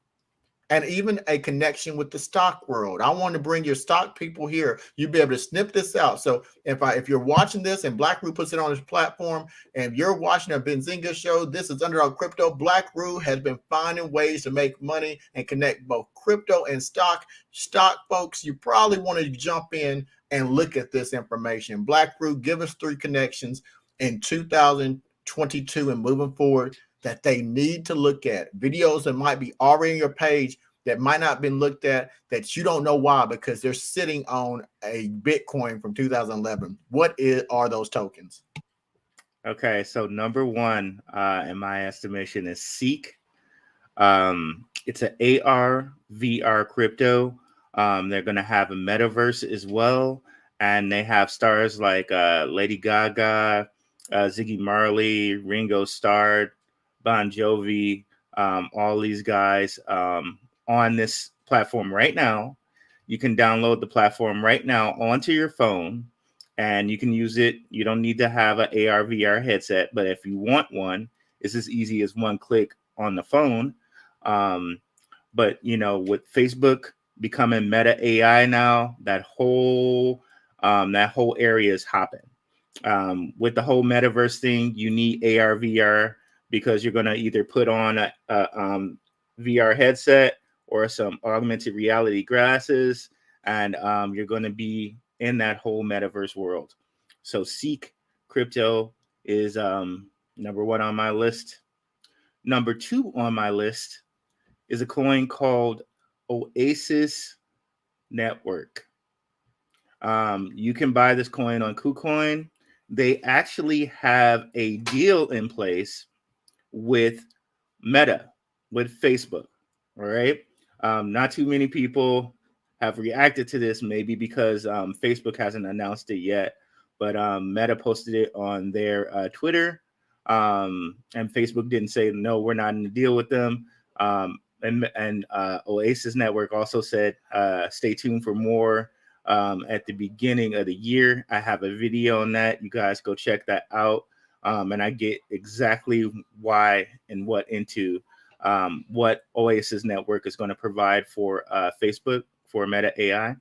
and even a connection with the stock world. I want to bring your stock people here. You'll be able to snip this out. So if you're watching this and Black Rue puts it on his platform, and you're watching a Benzinga show, this is Underdog Crypto. Black Rue has been finding ways to make money and connect both crypto and stock. Stock folks, you probably want to jump in and look at this information. Black Rue, give us 3 connections in 2022 and moving forward that they need to look at. Videos that might be already on your page that might not have been looked at, that you don't know why, because they're sitting on a Bitcoin from 2011. What are those tokens? Okay, so number 1 in my estimation is Seek. It's an AR VR crypto. They're going to have a metaverse as well, and they have stars like Lady Gaga, Ziggy Marley, Ringo Starr, Bon Jovi, all these guys on this platform right now. You can download the platform right now onto your phone, and you can use it. You don't need to have an AR VR headset, but if you want one, it's as easy as one click on the phone. But with Facebook becoming Meta AI now, that whole area is hopping. With the whole metaverse thing, you need AR VR, because you're going to either put on a VR headset or some augmented reality glasses, and you're going to be in that whole metaverse world. So Seek Crypto is number 1 on my list. Number 2 on my list is a coin called Oasis Network. You can buy this coin on KuCoin. They actually have a deal in place with Meta, with Facebook. All right. Not too many people have reacted to this, maybe because Facebook hasn't announced it yet, but Meta posted it on their Twitter, and Facebook didn't say no, we're not in a deal with them. And Oasis Network also said, stay tuned for more at the beginning of the year. I have a video on that. You guys go check that out. And I get exactly why and what into what Oasis Network is going to provide for Facebook for Meta AI.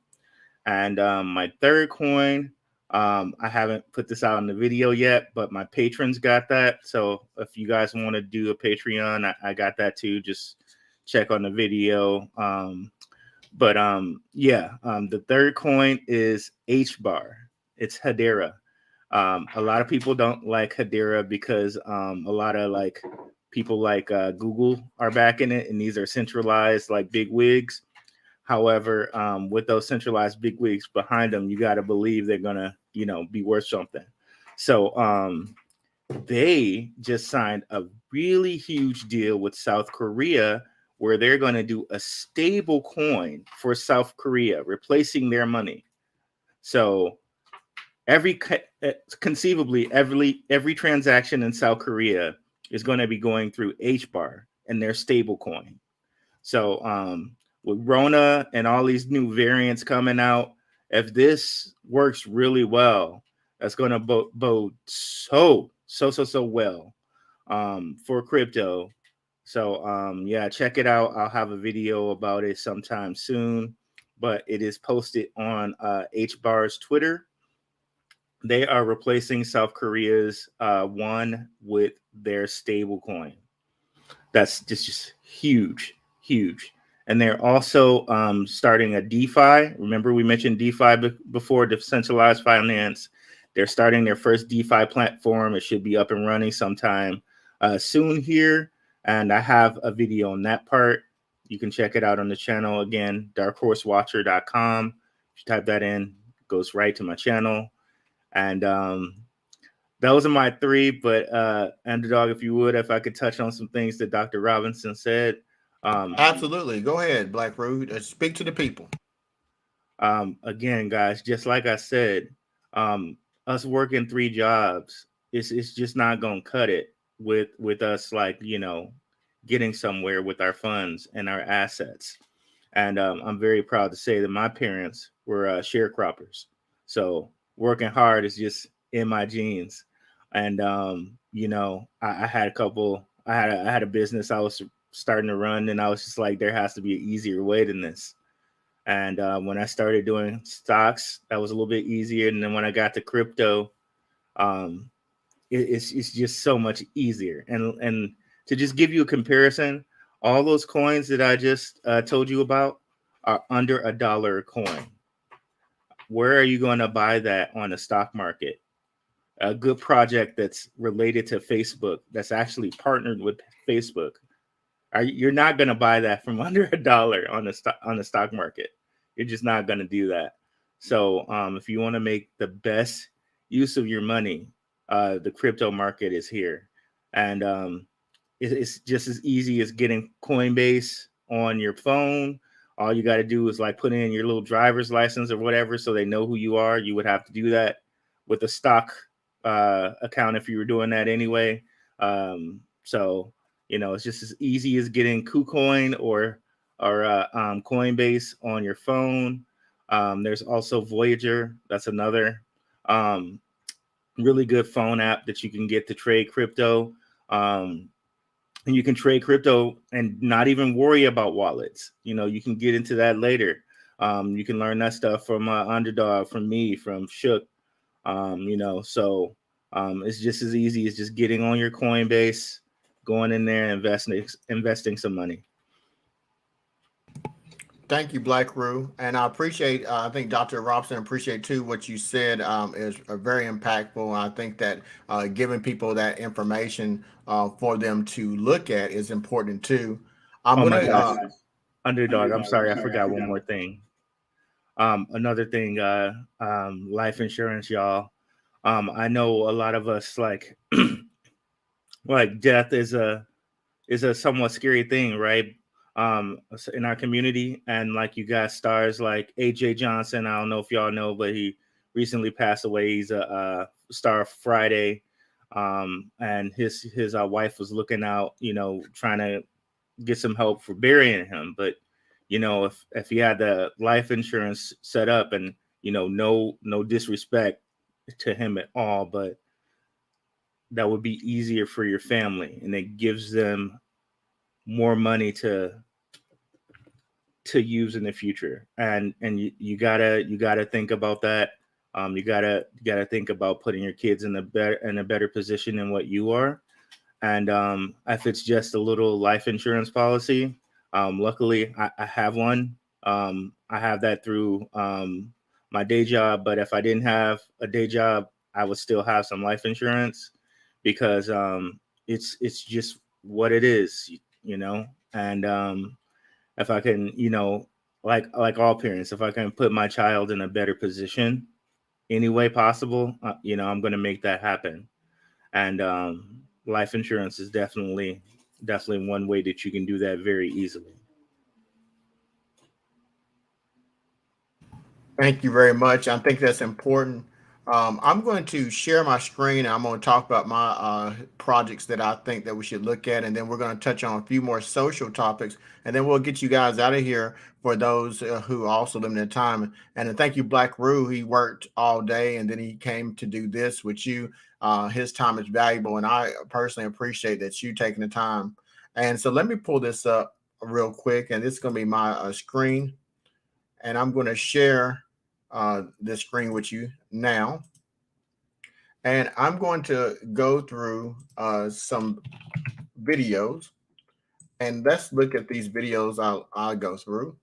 And my third coin, I haven't put this out in the video yet, but my patrons got that. So if you guys want to do a Patreon, I got that too. Just check on the video. The third coin is HBAR. It's Hedera. A lot of people don't like Hedera because a lot of like people like Google are backing it, and these are centralized like big wigs. However, with those centralized big wigs behind them, you got to believe they're gonna, be worth something. So they just signed a really huge deal with South Korea where they're going to do a stable coin for South Korea, replacing their money. So conceivably every transaction in South Korea is going to be going through HBAR and their stable coin. So with Rona and all these new variants coming out, if this works really well, that's going to bode so well for crypto. So check it out. I'll have a video about it sometime soon, but it is posted on HBAR's Twitter. They are replacing South Korea's won with their stable coin. That's just huge. And they're also starting a DeFi. Remember, we mentioned DeFi before, decentralized finance. They're starting their first DeFi platform. It should be up and running sometime soon here. And I have a video on that part. You can check it out on the channel. Again, darkhorsewatcher.com. If you type that in, it goes right to my channel. And those are my three. But Underdog, if I could touch on some things that Dr. Robinson said. Absolutely. Go ahead, Black Rude. Speak to the people. Again, guys, just like I said, us working 3 jobs, it's just not gonna cut it with us, like, getting somewhere with our funds and our assets. And I'm very proud to say that my parents were sharecroppers. So working hard is just in my genes. And I had I had a business I was starting to run, and I was just like, there has to be an easier way than this. And when I started doing stocks, that was a little bit easier. And then when I got to crypto, it's just so much easier. And to just give you a comparison, all those coins that I just told you about are under $1 a coin. Where are you going to buy that on the stock market? A good project that's related to Facebook, that's actually partnered with Facebook. You're not going to buy that from under $1 on the stock market. You're just not going to do that. So if you want to make the best use of your money, the crypto market is here. And it's just as easy as getting Coinbase on your phone. All you got to do is like put in your little driver's license or whatever, so they know who you are. You would have to do that with a stock account if you were doing that anyway. It's just as easy as getting KuCoin or Coinbase on your phone. There's also Voyager. That's another really good phone app that you can get to trade crypto. And you can trade crypto and not even worry about wallets. You can get into that later. You can learn that stuff from Underdog, from me, from Shook. It's just as easy as just getting on your Coinbase, going in there and investing some money. Thank you, Black Rue. And I appreciate, I think Dr. Robson appreciate too what you said is very impactful. I think that giving people that information for them to look at is important too. Underdog, I'm sorry, I forgot one more thing. Another thing, life insurance, y'all. I know a lot of us like death is a somewhat scary thing, right? in our community, and like you got stars like AJ Johnson. I don't know if y'all know, but he recently passed away. He's a star of Friday, and his wife was looking out, trying to get some help for burying him. But if he had the life insurance set up, and no disrespect to him at all, but that would be easier for your family, and it gives them more money to use in the future. And you gotta think about that. You gotta think about putting your kids in a better position than what you are. And if it's just a little life insurance policy, luckily I have one. I have that through my day job. But if I didn't have a day job, I would still have some life insurance, because it's just what it is, And if I can, like all parents, if I can put my child in a better position any way possible, I'm going to make that happen. And life insurance is definitely one way that you can do that very easily. Thank you very much. I think that's important. I'm going to share my screen. And I'm going to talk about my projects that I think that we should look at, and then we're going to touch on a few more social topics, and then we'll get you guys out of here for those who also limited time. And thank you, Black Rue. He worked all day, and then he came to do this with you. His time is valuable, and I personally appreciate that you taking the time. And so let me pull this up real quick, and this is going to be my screen, and I'm going to share this screen with you now, and I'm going to go through some videos, and let's look at these videos. I'll go through.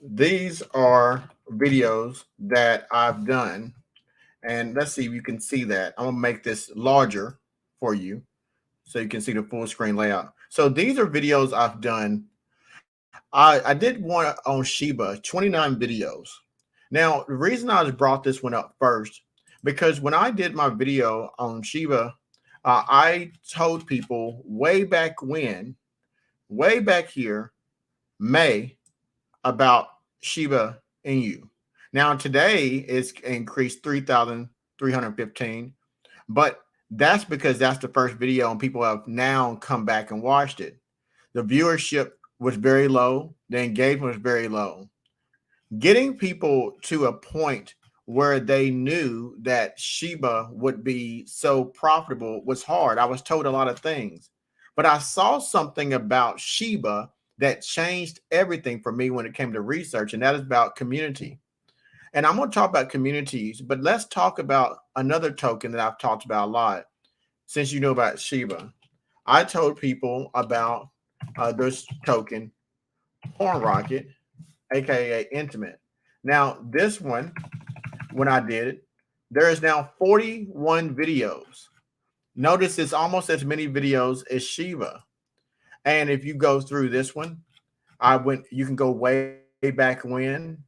These are videos that I've done, and let's see if you can see that. I'm gonna make this larger for you so you can see the full screen layout. So these are videos I've done. I did one on Shiba, 29 videos. Now, the reason I just brought this one up first, because when I did my video on Shiba, I told people way back here, May, about Shiba Inu. Now, today it's increased 3,315, but that's because that's the first video and people have now come back and watched it. The viewership was very low. The engagement was very low. Getting people to a point where they knew that Shiba would be so profitable was hard. I was told a lot of things, but I saw something about Shiba that changed everything for me when it came to research, and that is about community. And I'm going to talk about communities, but let's talk about another token that I've talked about a lot. Since you know about Shiba, I told people about this token, Pornrocket, aka Intimate. Now, this one, when I did it, there is now 41 videos. Notice it's almost as many videos as Shiba. And if you go through this one, you can go way back when,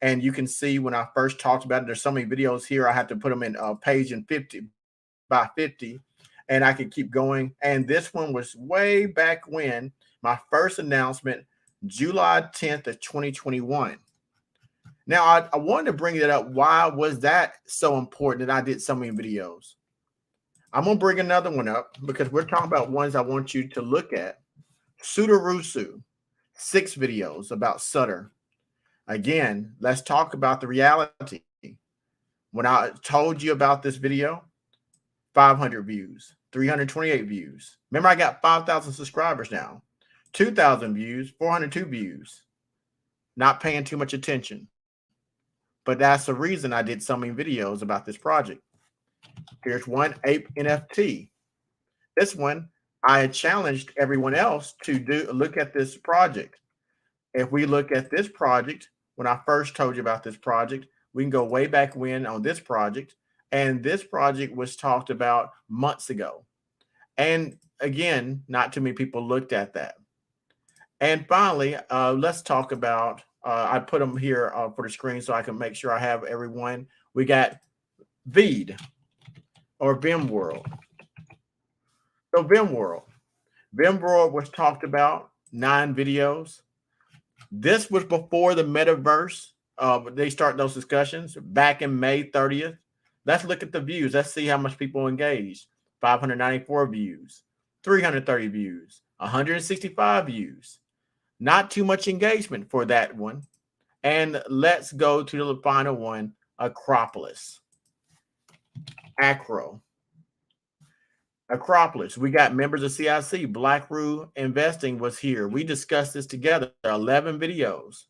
and you can see when I first talked about it. There's so many videos here. I have to put them in page and 50 by 50, and I can keep going. And this one was way back when, my first announcement, July 10th of 2021. Now, I wanted to bring that up. Why was that so important that I did so many videos? I'm going to bring another one up because we're talking about ones I want you to look at. Sudarusu, 6 videos about Sutter. Again, let's talk about the reality. When I told you about this video, 500 views, 328 views. Remember, I got 5,000 subscribers now, 2,000 views, 402 views. Not paying too much attention. But that's the reason I did so many videos about this project. Here's one, Ape NFT. This one, I challenged everyone else to look at this project. If we look at this project, when I first told you about this project, we can go way back when on this project. And this project was talked about months ago. And again, not too many people looked at that. And finally, let's talk about, I put them here for the screen so I can make sure I have everyone. We got Veed or VimWorld. So VimWorld was talked about 9 videos. This was before the metaverse. They start those discussions back in May 30th. Let's look at the views. Let's see how much people engaged. 594 views, 330 views, 165 views. Not too much engagement for that one. And let's go to the final one, Acropolis. Acropolis. We got members of CIC. Black Rue Investing was here. We discussed this together. 11 videos.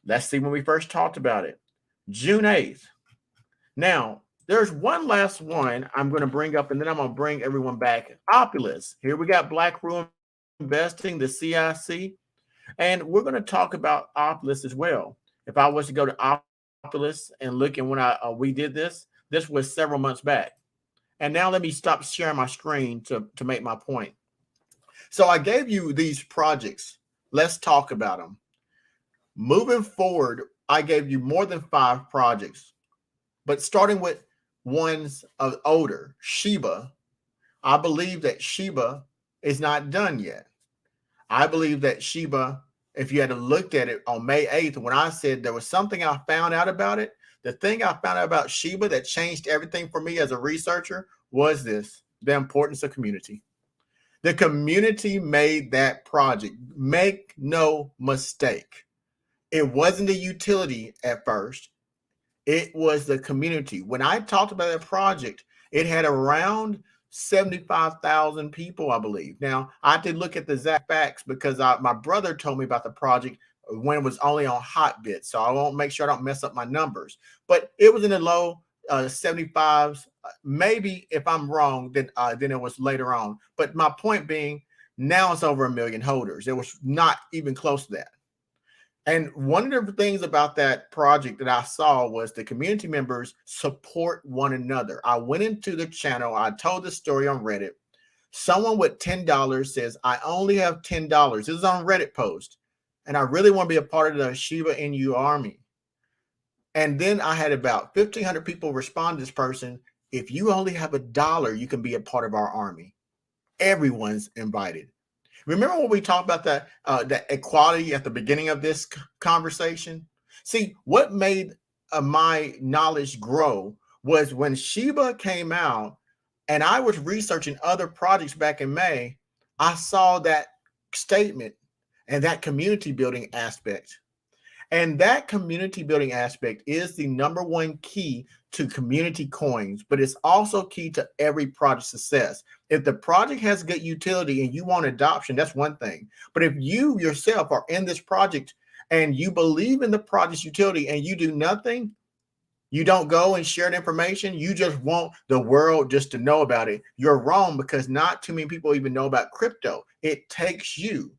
Let's see when we first talked about it. June 8th. Now, there's one last one I'm going to bring up, and then I'm going to bring everyone back. Opulus. Here we got Black Rue Investing, the CIC. And we're going to talk about Opulus as well. If I was to go to Opulus and look, and when we did this was several months back. And now let me stop sharing my screen to make my point. So I gave you these projects. Let's talk about them. Moving forward, I gave you more than 5 projects. But starting with ones of older, Shiba, I believe that Shiba is not done yet. I believe that Shiba, if you had looked at it on May 8th, when I said there was something I found out about it, the thing I found out about Shiba that changed everything for me as a researcher was this: the importance of community. The community made that project. Make no mistake. It wasn't a utility at first. It was the community. When I talked about that project, it had around 75,000 people, I believe. Now, I did look at the exact facts because my brother told me about the project when it was only on Hotbit. So I won't make sure I don't mess up my numbers. But it was in the low 75s. Maybe if I'm wrong, then it was later on. But my point being, now it's over 1 million holders. It was not even close to that. And one of the things about that project that I saw was the community members support one another. I went into the channel. I told the story on Reddit. Someone with $10 says, I only have $10. This is on a Reddit post. And I really want to be a part of the Shiba Inu army. And then I had about 1,500 people respond to this person. If you only have $1, you can be a part of our army. Everyone's invited. Remember when we talked about the equality at the beginning of this conversation? See, what made my knowledge grow was when Shiba came out and I was researching other projects back in May, I saw that statement and that community building aspect. And that community building aspect is the #1 key to community coins, but it's also key to every project success. If the project has good utility and you want adoption, that's one thing. But if you yourself are in this project and you believe in the project's utility and you do nothing, you don't go and share the information, you just want the world just to know about it, you're wrong, because not too many people even know about crypto. It takes you.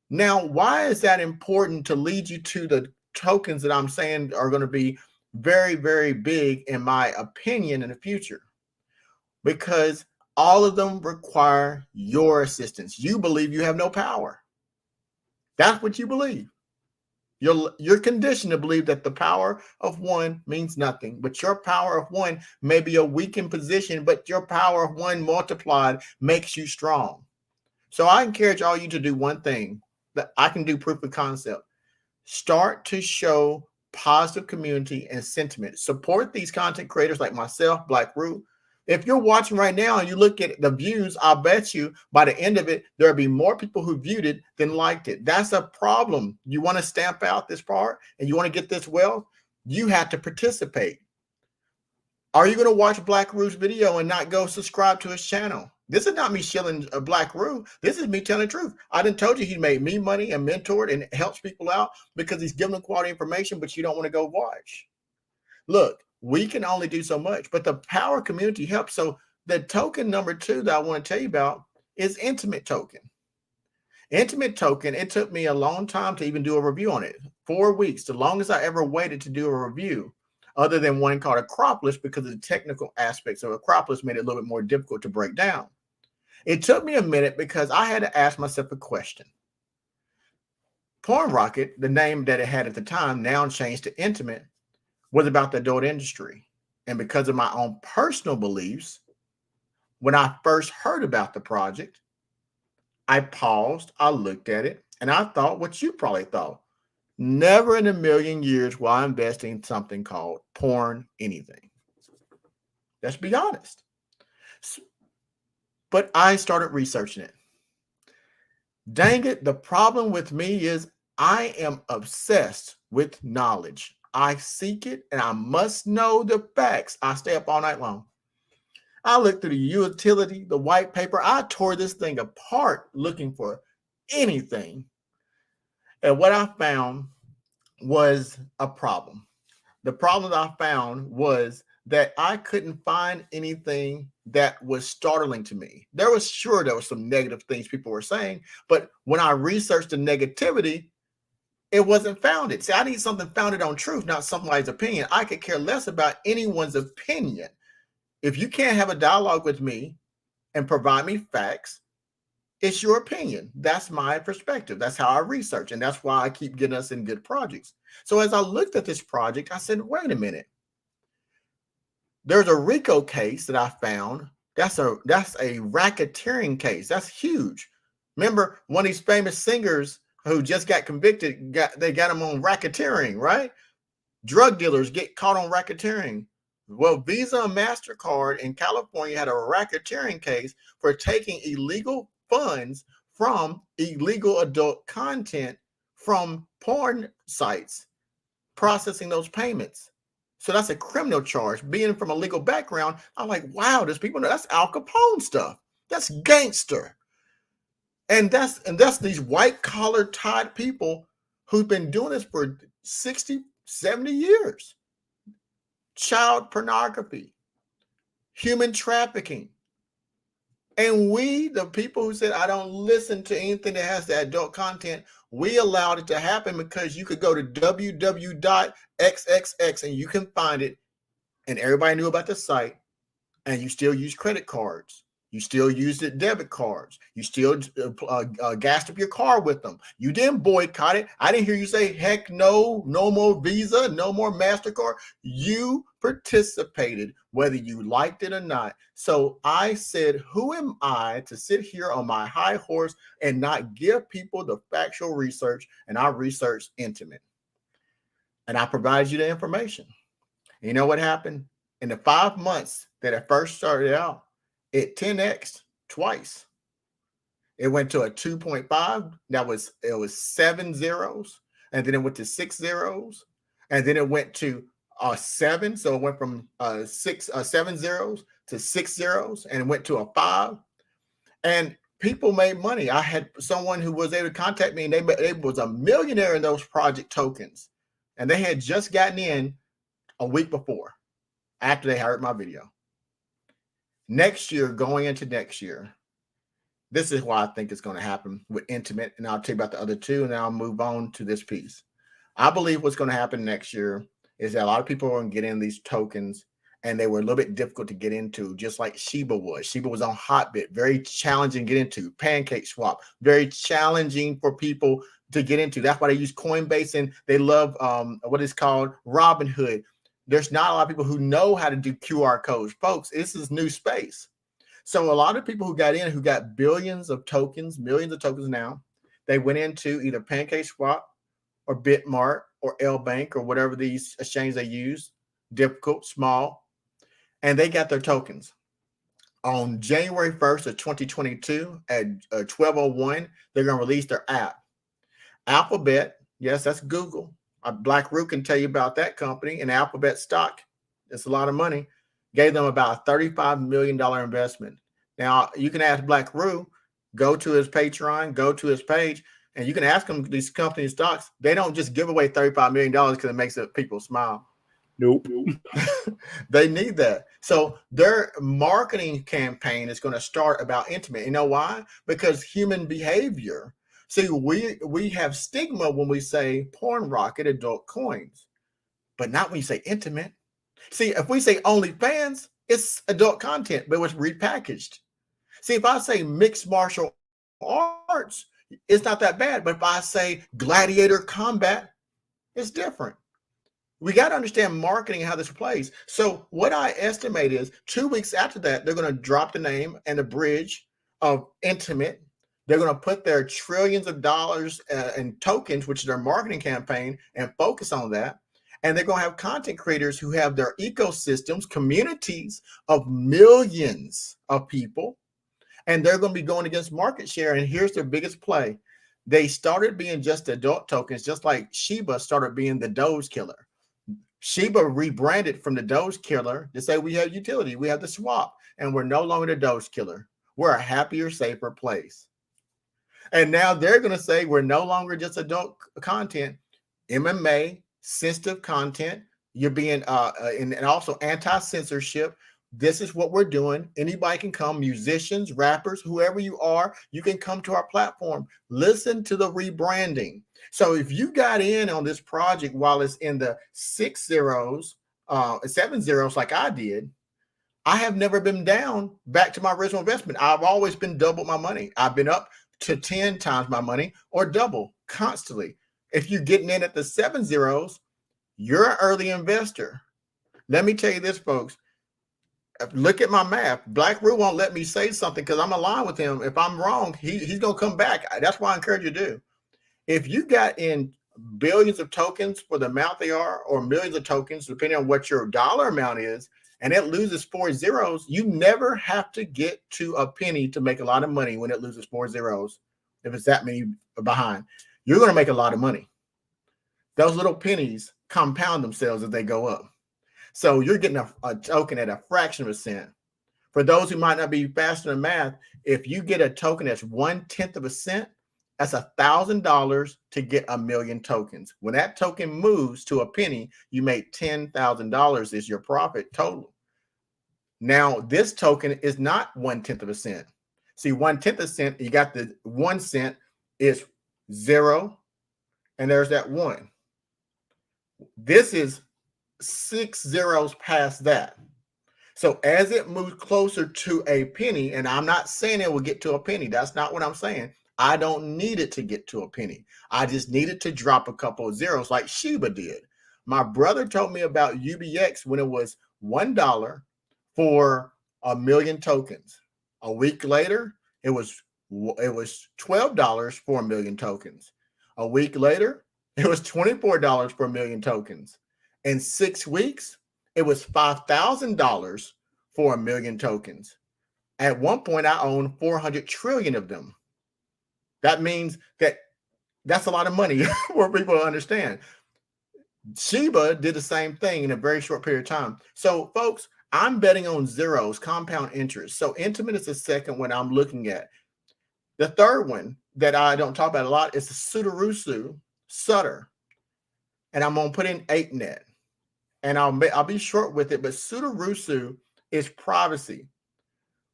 Now, why is that important to lead you to the tokens that I'm saying are going to be very, very big, in my opinion, in the future? Because all of them require your assistance. You believe you have no power. That's what you believe. You're conditioned to believe that the power of one means nothing, but your power of one may be a weakened position, but your power of one multiplied makes you strong. So I encourage all you to do one thing that I can do proof of concept. Start to show positive community and sentiment. Support these content creators like myself, Black Rue. If you're watching right now and you look at the views, I'll bet you by the end of it, there'll be more people who viewed it than liked it. That's a problem. You want to stamp out this part and you want to get this wealth, you have to participate. Are you going to watch Black Rue's video and not go subscribe to his channel? This is not me shilling Black Rue. This is me telling the truth. I done told you he made me money and mentored and helps people out because he's giving them quality information, but you don't want to go watch. Look, we can only do so much, but the power community helps. So the token #2 that I want to tell you about is Intimate Token. Intimate Token, it took me a long time to even do a review on it. 4 weeks, the longest I ever waited to do a review, other than one called Acropolis, because of the technical aspects of Acropolis made it a little bit more difficult to break down. It took me a minute because I had to ask myself a question. Pornrocket, the name that it had at the time, now changed to Intimate, was about the adult industry. And because of my own personal beliefs, when I first heard about the project, I paused, I looked at it, And I thought what you probably thought. Never in a million years will I invest in something called porn anything. Let's be honest. But I started researching it. Dang it, the problem with me is I am obsessed with knowledge. I seek it and I must know the facts. I stay up all night long. I looked through the utility, the white paper. I tore this thing apart looking for anything. And what I found was a problem. The problem that I found was that I couldn't find anything that was startling to me. There was some negative things people were saying, but when I researched the negativity, it wasn't founded. See, I need something founded on truth, not somebody's opinion. I could care less about anyone's opinion. If you can't have a dialogue with me and provide me facts, it's your opinion. That's my perspective. That's how I research. And that's why I keep getting us in good projects. So as I looked at this project, I said, wait a minute. There's a RICO case that I found. That's a racketeering case. That's huge. Remember, one of these famous singers who just got convicted, they got him on racketeering, right? Drug dealers get caught on racketeering. Well, Visa and MasterCard in California had a racketeering case for taking illegal funds from illegal adult content from porn sites, processing those payments. So that's a criminal charge. Being from a legal background, I'm like, wow, there's people know that's Al Capone stuff. That's gangster. And that's these white collar type people who've been doing this for 60, 70 years. Child pornography, human trafficking. And we, the people who said, I don't listen to anything that has the adult content, we allowed it to happen because you could go to www.xxx and you can find it. And everybody knew about the site, and you still use credit cards. You still used it debit cards. You still gassed up your car with them. You didn't boycott it. I didn't hear you say, heck no, no more Visa, no more MasterCard. You participated, whether you liked it or not. So I said, who am I to sit here on my high horse and not give people the factual research? And I researched intimate. And I provided you the information. And you know what happened? In the 5 months that it first started out, it 10x twice. It went to a 2.5. It was 7 zeros, and then it went to 6 zeros, and then it went to 7. So it went from 7 zeros to 6 zeros, and it went to a 5. And people made money. I had someone who was able to contact me, and they was a millionaire in those project tokens, and they had just gotten in a week before, after they heard my video. Next year, going into next year, this is why I think it's going to happen with intimate. And I'll tell you about the other two, and then I'll move on to this piece. I believe what's going to happen next year is that a lot of people are going to get in these tokens, and they were a little bit difficult to get into, just like Shiba was. Shiba was on Hotbit, very challenging to get into. Pancake Swap, very challenging for people to get into. That's why they use Coinbase, and they love what is called Robinhood. There's not a lot of people who know how to do QR codes. Folks, this is new space. So a lot of people who got in, who got billions of tokens, millions of tokens now, they went into either Pancake Swap or Bitmart or L Bank or whatever these exchanges they use, difficult, small, and they got their tokens. On January 1st of 2022 at 12:01, they're going to release their app. Alphabet, yes, that's Google. Black Root can tell you about that company, and Alphabet stock. It's a lot of money. Gave them about a $35 million investment. Now, you can ask Black Root, go to his Patreon, go to his page, and you can ask them these company stocks. They don't just give away $35 million because it makes people smile. Nope. They need that. So their marketing campaign is going to start about intimate. You know why? Because human behavior. See, we have stigma when we say Pornrocket, adult coins, but not when you say intimate. See, if we say OnlyFans, it's adult content, but it's repackaged. See, if I say mixed martial arts, it's not that bad. But if I say gladiator combat, it's different. We got to understand marketing and how this plays. So what I estimate is 2 weeks after that, they're going to drop the name and the bridge of intimate. They're going to put their trillions of dollars in tokens, which is their marketing campaign, and focus on that. And they're going to have content creators who have their ecosystems, communities of millions of people, and they're going to be going against market share. And here's their biggest play. They started being just adult tokens, just like Shiba started being the Doge killer. Shiba rebranded from the Doge killer to say we have utility, we have the swap, and we're no longer the Doge killer. We're a happier, safer place. And now they're going to say we're no longer just adult content, MMA, sensitive content. You're being and also anti-censorship. This is what we're doing. Anybody can come, musicians, rappers, whoever you are, you can come to our platform. Listen to the rebranding. So if you got in on this project while it's in the 6 zeros, 7 zeros like I did, I have never been down back to my original investment. I've always been double my money. I've been up to 10 times my money or double constantly. If you're getting in at the 7 zeros, you're an early investor. Let me tell you this, folks. Look at my math. Black Rue won't let me say something because I'm aligned with him. If I'm wrong, he's going to come back. That's why I encourage you to do. If you got in billions of tokens for the amount they are, or millions of tokens, depending on what your dollar amount is, and it loses 4 zeros, you never have to get to a penny to make a lot of money when it loses 4 zeros. If it's that many behind, you're going to make a lot of money. Those little pennies compound themselves as they go up. So you're getting a token at a fraction of a cent. For those who might not be faster in math, if you get a token that's 1/10 of a cent, that's $1,000 to get 1,000,000 tokens. When that token moves to a penny, you make $10,000 is your profit total. Now, this token is not 1/10 of a cent. See, 1/10 of a cent, you got the 1 cent is 0, and there's that 1. This is 6 zeros past that. So as it moves closer to a penny, and I'm not saying it will get to a penny. That's not what I'm saying. I don't need it to get to a penny. I just need it to drop a couple of zeros like Shiba did. My brother told me about UBX when it was $1 for 1,000,000 tokens. A week later, it was $12 for 1,000,000 tokens. A week later, it was $24 for 1,000,000 tokens. In 6 weeks, it was $5,000 for 1,000,000 tokens. At one point, I owned 400 trillion of them. That means that that's a lot of money for people to understand. Shiba did the same thing in a very short period of time. So, folks, I'm betting on zeros, compound interest. So, intimate is the second one I'm looking at. The third one that I don't talk about a lot is the Sutter. And I'm going to put in 8net. And I'll be short with it, but Sudorusu is privacy.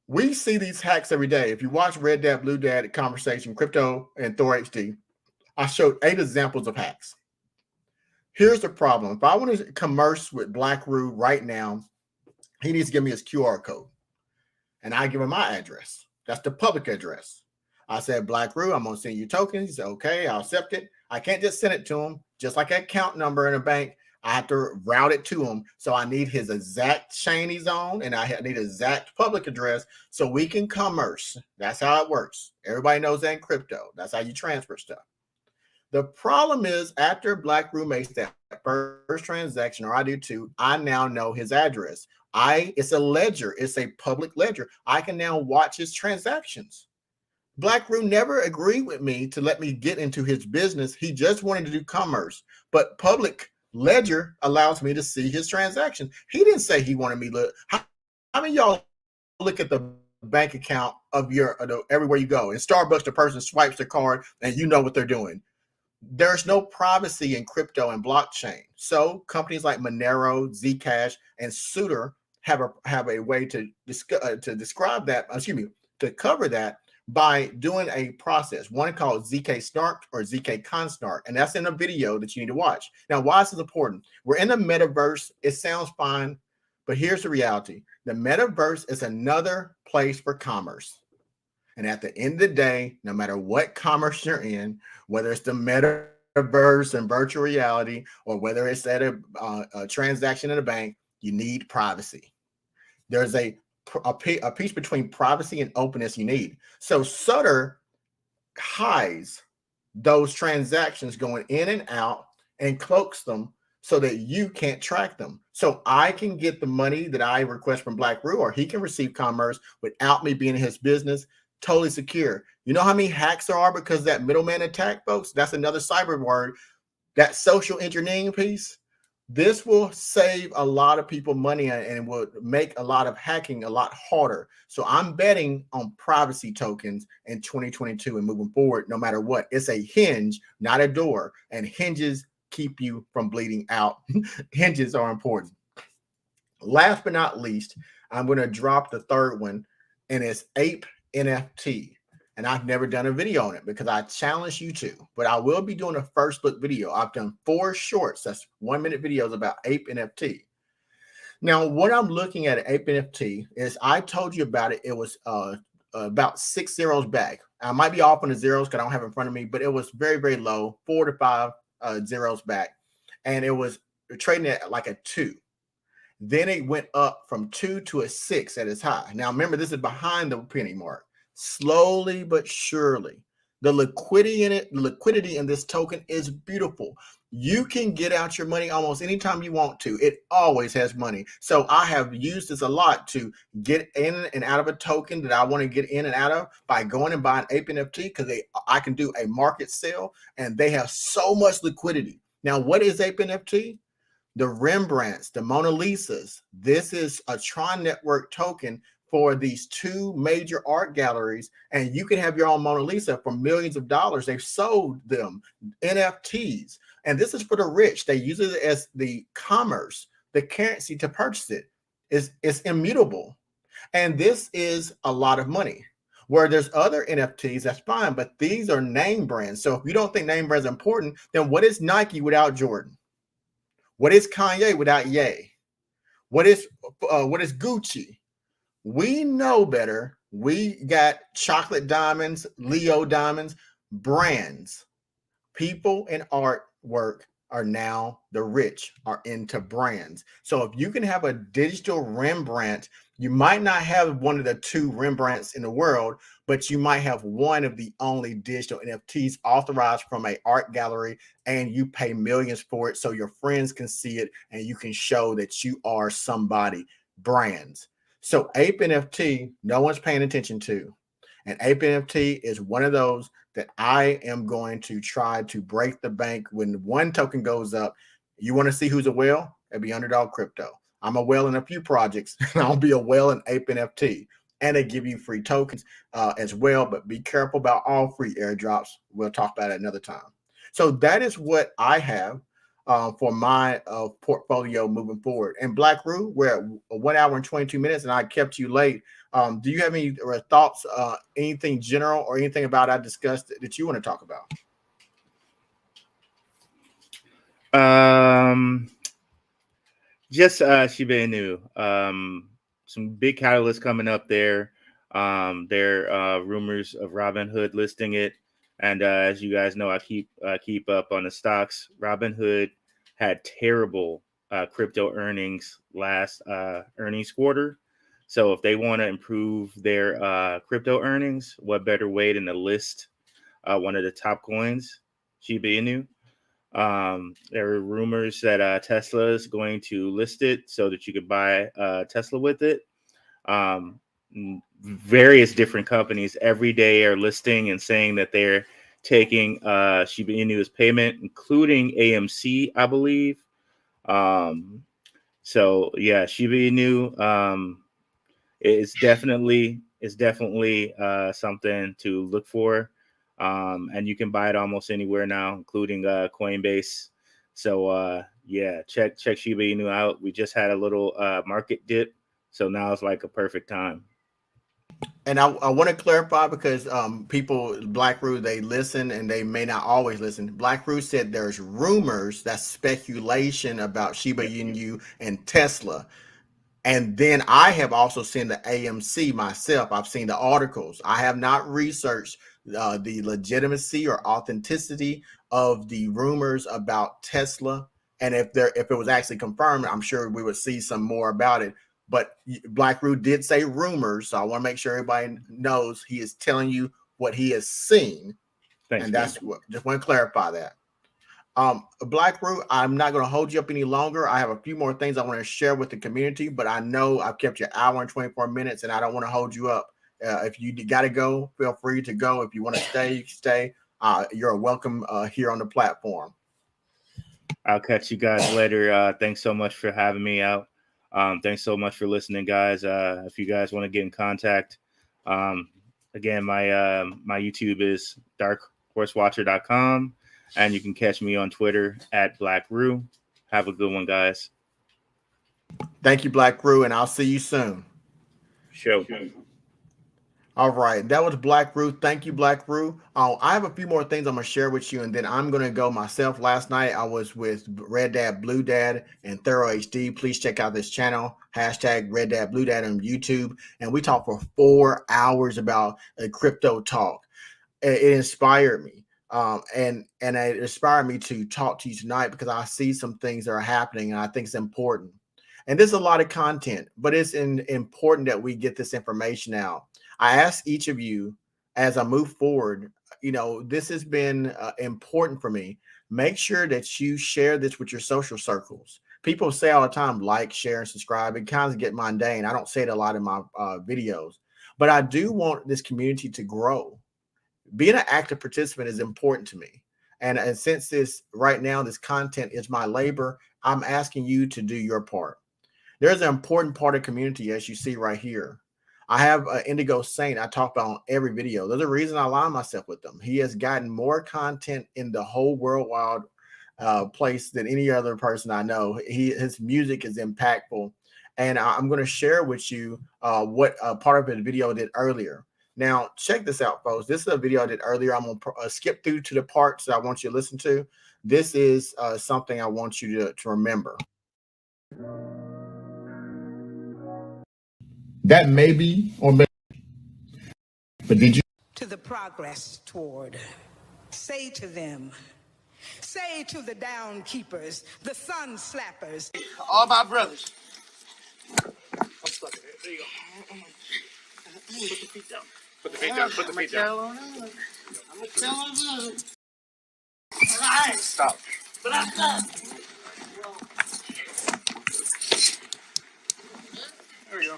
We see these hacks every day. If you watch Red Dad, Blue Dad, Conversation, Crypto, and Thor HD, I showed 8 examples of hacks. Here's the problem. If I want to commerce with Black Rue right now, he needs to give me his QR code. And I give him my address. That's the public address. I said, Black Rue, I'm going to send you tokens. He said, okay, I'll accept it. I can't just send it to him, just like an account number in a bank. I have to route it to him. So I need his exact chain he's on, and I need exact public address so we can commerce. That's how it works. Everybody knows that in crypto. That's how you transfer stuff. The problem is after Black Rue makes that first transaction, or I do too, I now know his address. It's a ledger. It's a public ledger. I can now watch his transactions. Black Rue never agreed with me to let me get into his business. He just wanted to do commerce, but public ledger allows me to see his transactions. He didn't say he wanted me to look. How many of y'all look at the bank account of your everywhere you go? In Starbucks, the person swipes their card and you know what they're doing. There's no privacy in crypto and blockchain. So companies like Monero, Zcash, and Sutter have a way to describe that. To cover that by doing a process, one called ZK Snark or ZK Consnark, and that's in a video that you need to watch. Now, why is this important? We're in the metaverse. It sounds fine, but here's the reality. The metaverse is another place for commerce. And at the end of the day, no matter what commerce you're in, whether it's the metaverse and virtual reality, or whether it's at a transaction in a bank, you need privacy. There's a piece between privacy and openness you need. So Sutter hides those transactions going in and out and cloaks them so that you can't track them. So I can get the money that I request from Black Roo, or he can receive commerce without me being in his business, totally secure. You know how many hacks there are because of that middleman attack, folks? That's another cyber word. That social engineering piece. This will save a lot of people money and will make a lot of hacking a lot harder. So I'm betting on privacy tokens in 2022 and moving forward, no matter what. It's a hinge, not a door, and hinges keep you from bleeding out. Hinges are important. Last but not least, I'm going to drop the third one, and it's Ape NFT. And I've never done a video on it because I challenge you to, but I will be doing a first look video. I've done 4 shorts, that's 1-minute videos about Ape NFT. Now, what I'm looking at Ape NFT is, I told you about it. It was about 6 zeros back. I might be off on the zeros because I don't have it in front of me, but it was very, very low, 4 to 5 zeros back. And it was trading at like a 2. Then it went up from 2 to a 6 at its high. Now, remember, this is behind the penny mark. Slowly but surely, the liquidity in this token is beautiful. You can get out your money almost anytime you want to. It always has money. So I have used this a lot to get in and out of a token that I want to get in and out of by going and buying Ape NFT, because I can do a market sale and they have so much liquidity. Now, what is Ape NFT? The Rembrandts, the Mona Lisas. This is a Tron Network token for these 2 major art galleries, and you can have your own Mona Lisa for millions of dollars. They've sold them NFTs, and this is for the rich. They use it as the commerce, the currency to purchase it. It's immutable, and this is a lot of money. Where there's other NFTs, that's fine, but these are name brands. So if you don't think name brands are important, then what is Nike without Jordan? What is Kanye without Ye? What is Gucci? We know better. We got chocolate diamonds, Leo diamonds, brands. People in artwork are now, the rich are into brands. So if you can have a digital Rembrandt, you might not have one of the 2 Rembrandts in the world, but you might have one of the only digital NFTs authorized from an art gallery, and you pay millions for it so your friends can see it and you can show that you are somebody. Brands. So Ape NFT, no one's paying attention to. And Ape NFT is one of those that I am going to try to break the bank when one token goes up. You want to see who's a whale? It'd be Underdog Crypto. I'm a whale in a few projects, and I'll be a whale in Ape NFT. And they give you free tokens as well, but be careful about all free airdrops. We'll talk about it another time. So that is what I have for my portfolio moving forward. And Black Roo, we're at 1 hour and 22 minutes, and I kept you late. Do you have any thoughts, anything general or anything about I discussed that you want to talk about? Just Shiba Inu. Some big catalysts coming up there. There are rumors of Robinhood listing it. And as you guys know, I keep up on the stocks. Robinhood had terrible crypto earnings last earnings quarter. So if they want to improve their crypto earnings, what better way than to list one of the top coins, Shiba Inu? There are rumors that Tesla is going to list it so that you could buy Tesla with it. Various different companies every day are listing and saying that they're taking Shiba Inu as payment, including AMC, I believe. So yeah, Shiba Inu is definitely something to look for. And you can buy it almost anywhere now, including Coinbase. So yeah, check Shiba Inu out. We just had a little market dip, so now it's like a perfect time. And I want to clarify because people, Black Roo, they listen and they may not always listen. Black Roo said there's rumors, that's speculation about Shiba Inu and Tesla. And then I have also seen the AMC myself. I've seen the articles. I have not researched the legitimacy or authenticity of the rumors about Tesla. And if it was actually confirmed, I'm sure we would see some more about it. But Black Roo did say rumors, so I want to make sure everybody knows he is telling you what he has seen. Thanks, And man. that's what, just want to clarify that. Black Roo, I'm not going to hold you up any longer. I have a few more things I want to share with the community, but I know I've kept you an hour and 24 minutes, and I don't want to hold you up. If you got to go, feel free to go. If you want to stay, you can stay. You're welcome here on the platform. I'll catch you guys later. Thanks so much for having me out. Thanks so much for listening, guys. If you guys want to get in contact, again, my YouTube is darkhorsewatcher.com. And you can catch me on Twitter at Black Roo. Have a good one, guys. Thank you, Black Roo, and I'll see you soon. Show. All right, that was Black Roo. Thank you, Black Roo. I have a few more things I'm going to share with you, and then I'm going to go myself. Last night, I was with Red Dad, Blue Dad, and Thorough HD. Please check out this channel, hashtag Red Dad, Blue Dad on YouTube. And we talked for 4 hours about a crypto talk. It inspired me. And it inspired me to talk to you tonight because I see some things that are happening and I think it's important. And there's a lot of content, but it's important that we get this information out. I ask each of you as I move forward, this has been important for me. Make sure that you share this with your social circles. People say all the time, like, share, and subscribe. It kind of get mundane. I don't say it a lot in my videos, but I do want this community to grow. Being an active participant is important to me. And since this right now, this content is my labor, I'm asking you to do your part. There's an important part of community, as you see right here. I have Indigo Saint I talk about on every video. There's a reason I align myself with them. He has gotten more content in the whole worldwide place than any other person I know. His music is impactful. And I'm going to share with you what part of the video I did earlier. Now, check this out, folks. This is a video I did earlier. I'm going to skip through to the parts that I want you to listen to. This is something I want you to remember. That may be, or maybe, but did you? To the progress toward, say to them, say to the down keepers, the sun slappers. All my brothers. There you go. Put the feet down. Put the feet down. Put the feet down. I'm going to tell on them. All right. Stop. But I'm done. There we go.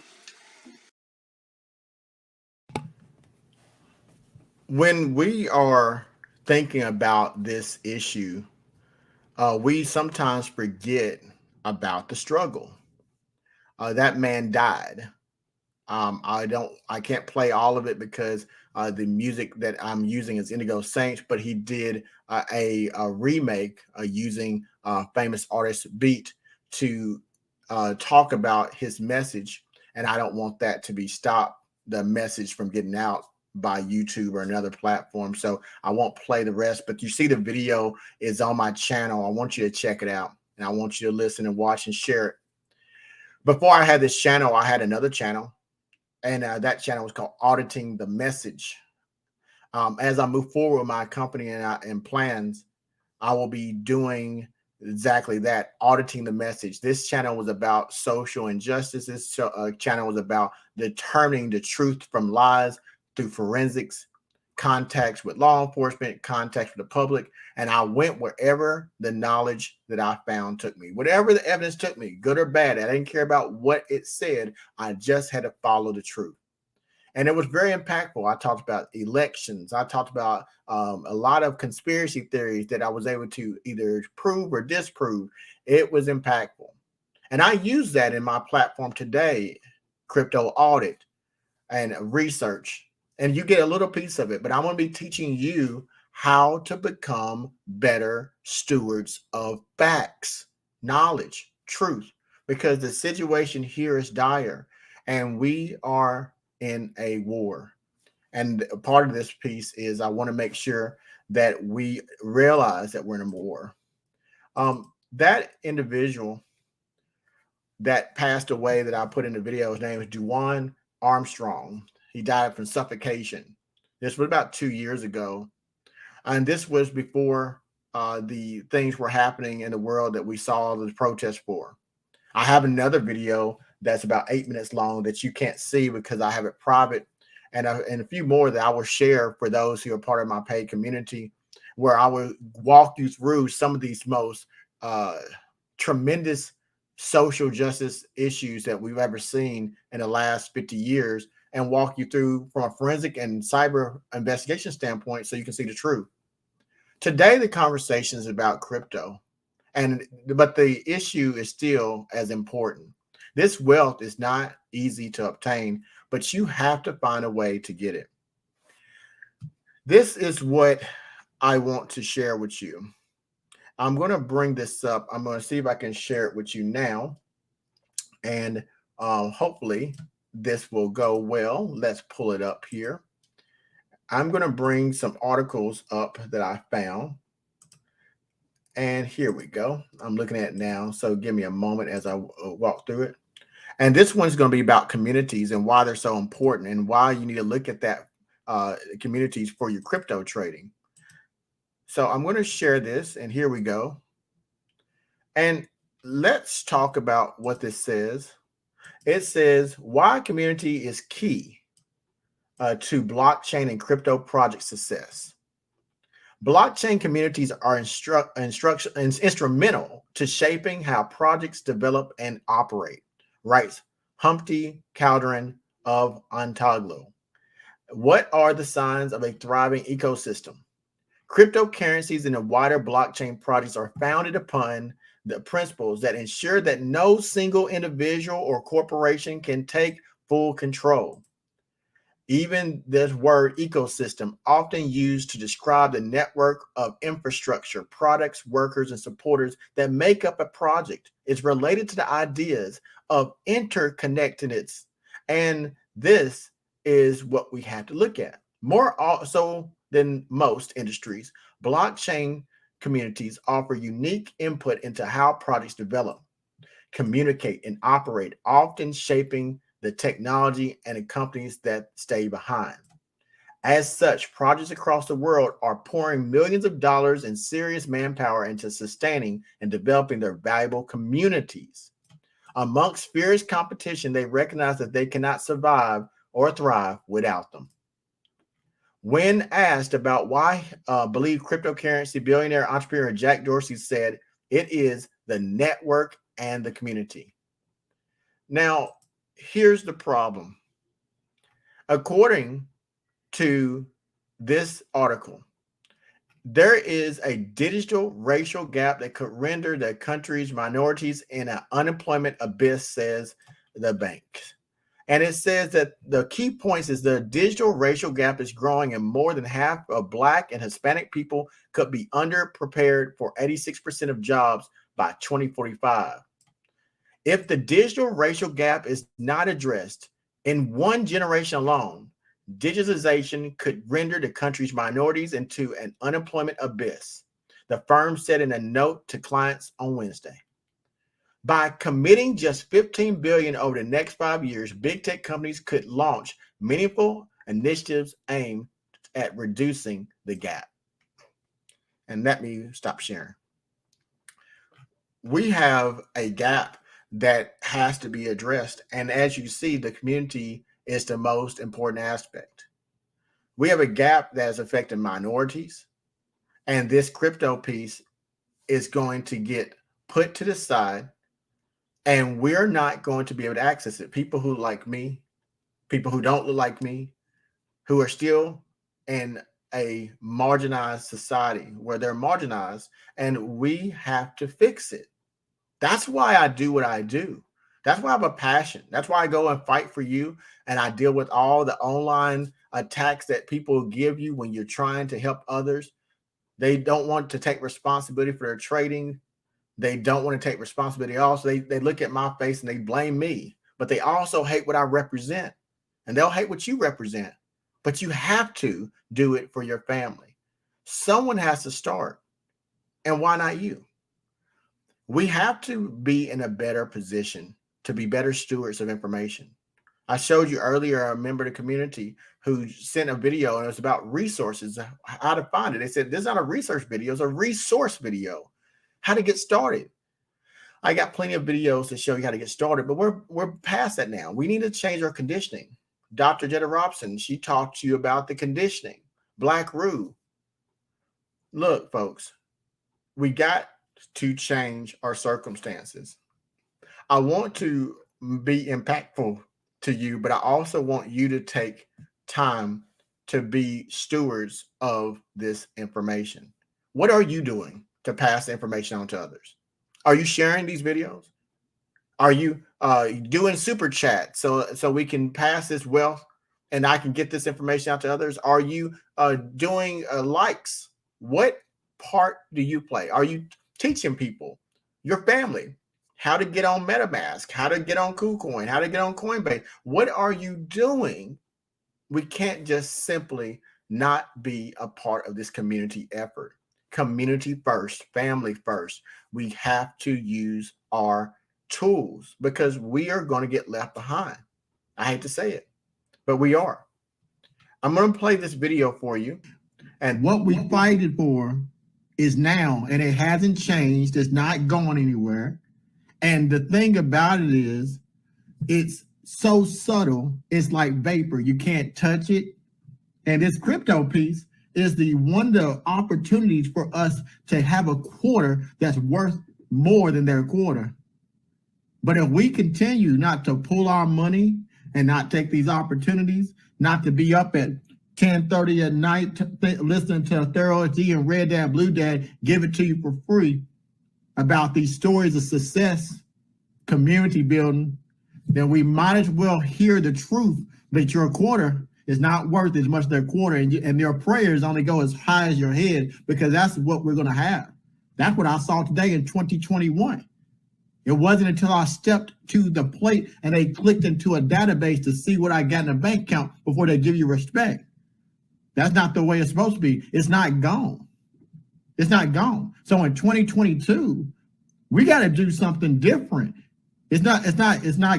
When we are thinking about this issue, we sometimes forget about the struggle. That man died. I can't play all of it because the music that I'm using is Indigo Saint, but he did a remake using famous artist beat to talk about his message. And I don't want that to be stopped, the message from getting out by YouTube or another platform. So I won't play the rest, but you see the video is on my channel. I want you to check it out and I want you to listen and watch and share it. Before I had this channel, I had another channel. And that channel was called Auditing the Message. As I move forward with my company and plans, I will be doing exactly that, auditing the message. This channel was about social injustice. This channel was about determining the truth from lies through forensics, contacts with law enforcement, contacts with the public. And I went wherever the knowledge that I found took me, whatever the evidence took me, good or bad. I didn't care about what it said. I just had to follow the truth. And it was very impactful. I talked about elections. I talked about a lot of conspiracy theories that I was able to either prove or disprove. It was impactful. And I use that in my platform today, crypto audit and research. And you get a little piece of it, but I'm going to be teaching you how to become better stewards of facts, knowledge, truth, because the situation here is dire and we are in a war. And part of this piece is I want to make sure that we realize that we're in a war. That individual that passed away that I put in the video, his name is Dujuan Armstrong. He died from suffocation. This was about 2 years ago. And this was before the things were happening in the world that we saw the protests for. I have another video that's about 8 minutes long that you can't see because I have it private. and a few more that I will share for those who are part of my paid community, where I will walk you through some of these most tremendous social justice issues that we've ever seen in the last 50 years, and walk you through from a forensic and cyber investigation standpoint so you can see the truth. Today, the conversation is about crypto, but the issue is still as important. This wealth is not easy to obtain, but you have to find a way to get it. This is what I want to share with you. I'm going to bring this up. I'm going to see if I can share it with you now. And hopefully this will go well. Let's pull it up here. I'm going to bring some articles up that I found. And here we go. I'm looking at it now. So give me a moment as I walk through it. And this one's going to be about communities and why they're so important and why you need to look at that communities for your crypto trading. So I'm going to share this, and here we go. And let's talk about what this says. It says why community is key to blockchain and crypto project success. Blockchain communities are instrumental to shaping how projects develop and operate, writes Humpty Calderon of Ontario. What are the signs of a thriving ecosystem? Cryptocurrencies and the wider blockchain projects are founded upon the principles that ensure that no single individual or corporation can take full control. Even this word ecosystem, often used to describe the network of infrastructure, products, workers, and supporters that make up a project, is related to the ideas of interconnectedness. And this is what we have to look at. More so than most industries, blockchain communities offer unique input into how projects develop, communicate, and operate, often shaping the technology and the companies that stay behind. As such, projects across the world are pouring millions of dollars in serious manpower into sustaining and developing their valuable communities. Amongst fierce competition, they recognize that they cannot survive or thrive without them. When asked about why believe cryptocurrency billionaire entrepreneur Jack Dorsey said, it is the network and the community. Now, here's the problem. According to this article, there is a digital racial gap that could render the country's minorities in an unemployment abyss, says the bank. And it says that the key points is the digital racial gap is growing, and more than half of Black and Hispanic people could be underprepared for 86% of jobs by 2045. If the digital racial gap is not addressed in one generation alone, digitalization could render the country's minorities into an unemployment abyss, the firm said in a note to clients on Wednesday. By committing just $15 billion over the next 5 years, big tech companies could launch meaningful initiatives aimed at reducing the gap. And let me stop sharing. We have a gap that has to be addressed. And as you see, the community is the most important aspect. We have a gap that is affecting minorities, and this crypto piece is going to get put to the side, and we're not going to be able to access it. People who like me, people who don't look like me, who are still in a marginalized society where they're marginalized, and we have to fix it. That's why I do what I do. That's why I have a passion. That's why I go and fight for you, and I deal with all the online attacks that people give you when you're trying to help others. They don't want to take responsibility for their trading. They don't want to take responsibility. Also, they look at my face and they blame me, but they also hate what I represent, and they'll hate what you represent. But you have to do it for your family. Someone has to start, and why not you? We have to be in a better position to be better stewards of information. I showed you earlier a member of the community who sent a video, and it was about resources, how to find it. They said, this is not a research video, it's a resource video. How to get started. I got plenty of videos to show you how to get started, but we're past that now. We need to change our conditioning. Dr. Jetta Robson, she talked to you about the conditioning. Black Rue. Look, folks, we got to change our circumstances. I want to be impactful to you, but I also want you to take time to be stewards of this information. What are you doing to pass the information on to others? Are you sharing these videos? Are you doing super chat so we can pass this wealth and I can get this information out to others? Are you doing likes? What part do you play? Are you teaching people, your family, how to get on MetaMask, how to get on KuCoin, how to get on Coinbase? What are you doing? We can't just simply not be a part of this community effort. Community first, family first. We have to use our tools because we are going to get left behind. I hate to say it, but we are. I'm going to play this video for you. And what we fighted for is now, and it hasn't changed. It's not going anywhere. And the thing about it is, it's so subtle. It's like vapor. You can't touch it. And this crypto piece is the one of the opportunities for us to have a quarter that's worth more than their quarter. But if we continue not to pull our money and not take these opportunities, not to be up at 10:30 at night listening to Thorough HD and Red Dad, Blue Dad give it to you for free about these stories of success, community building, then we might as well hear the truth that your quarter is not worth as much as their quarter, and your prayers only go as high as your head, because that's what we're going to have. That's what I saw today in 2021. It wasn't until I stepped to the plate and they clicked into a database to see what I got in a bank account before they give you respect. That's not the way it's supposed to be. It's not gone. It's not gone. So in 2022, we got to do something different. It's not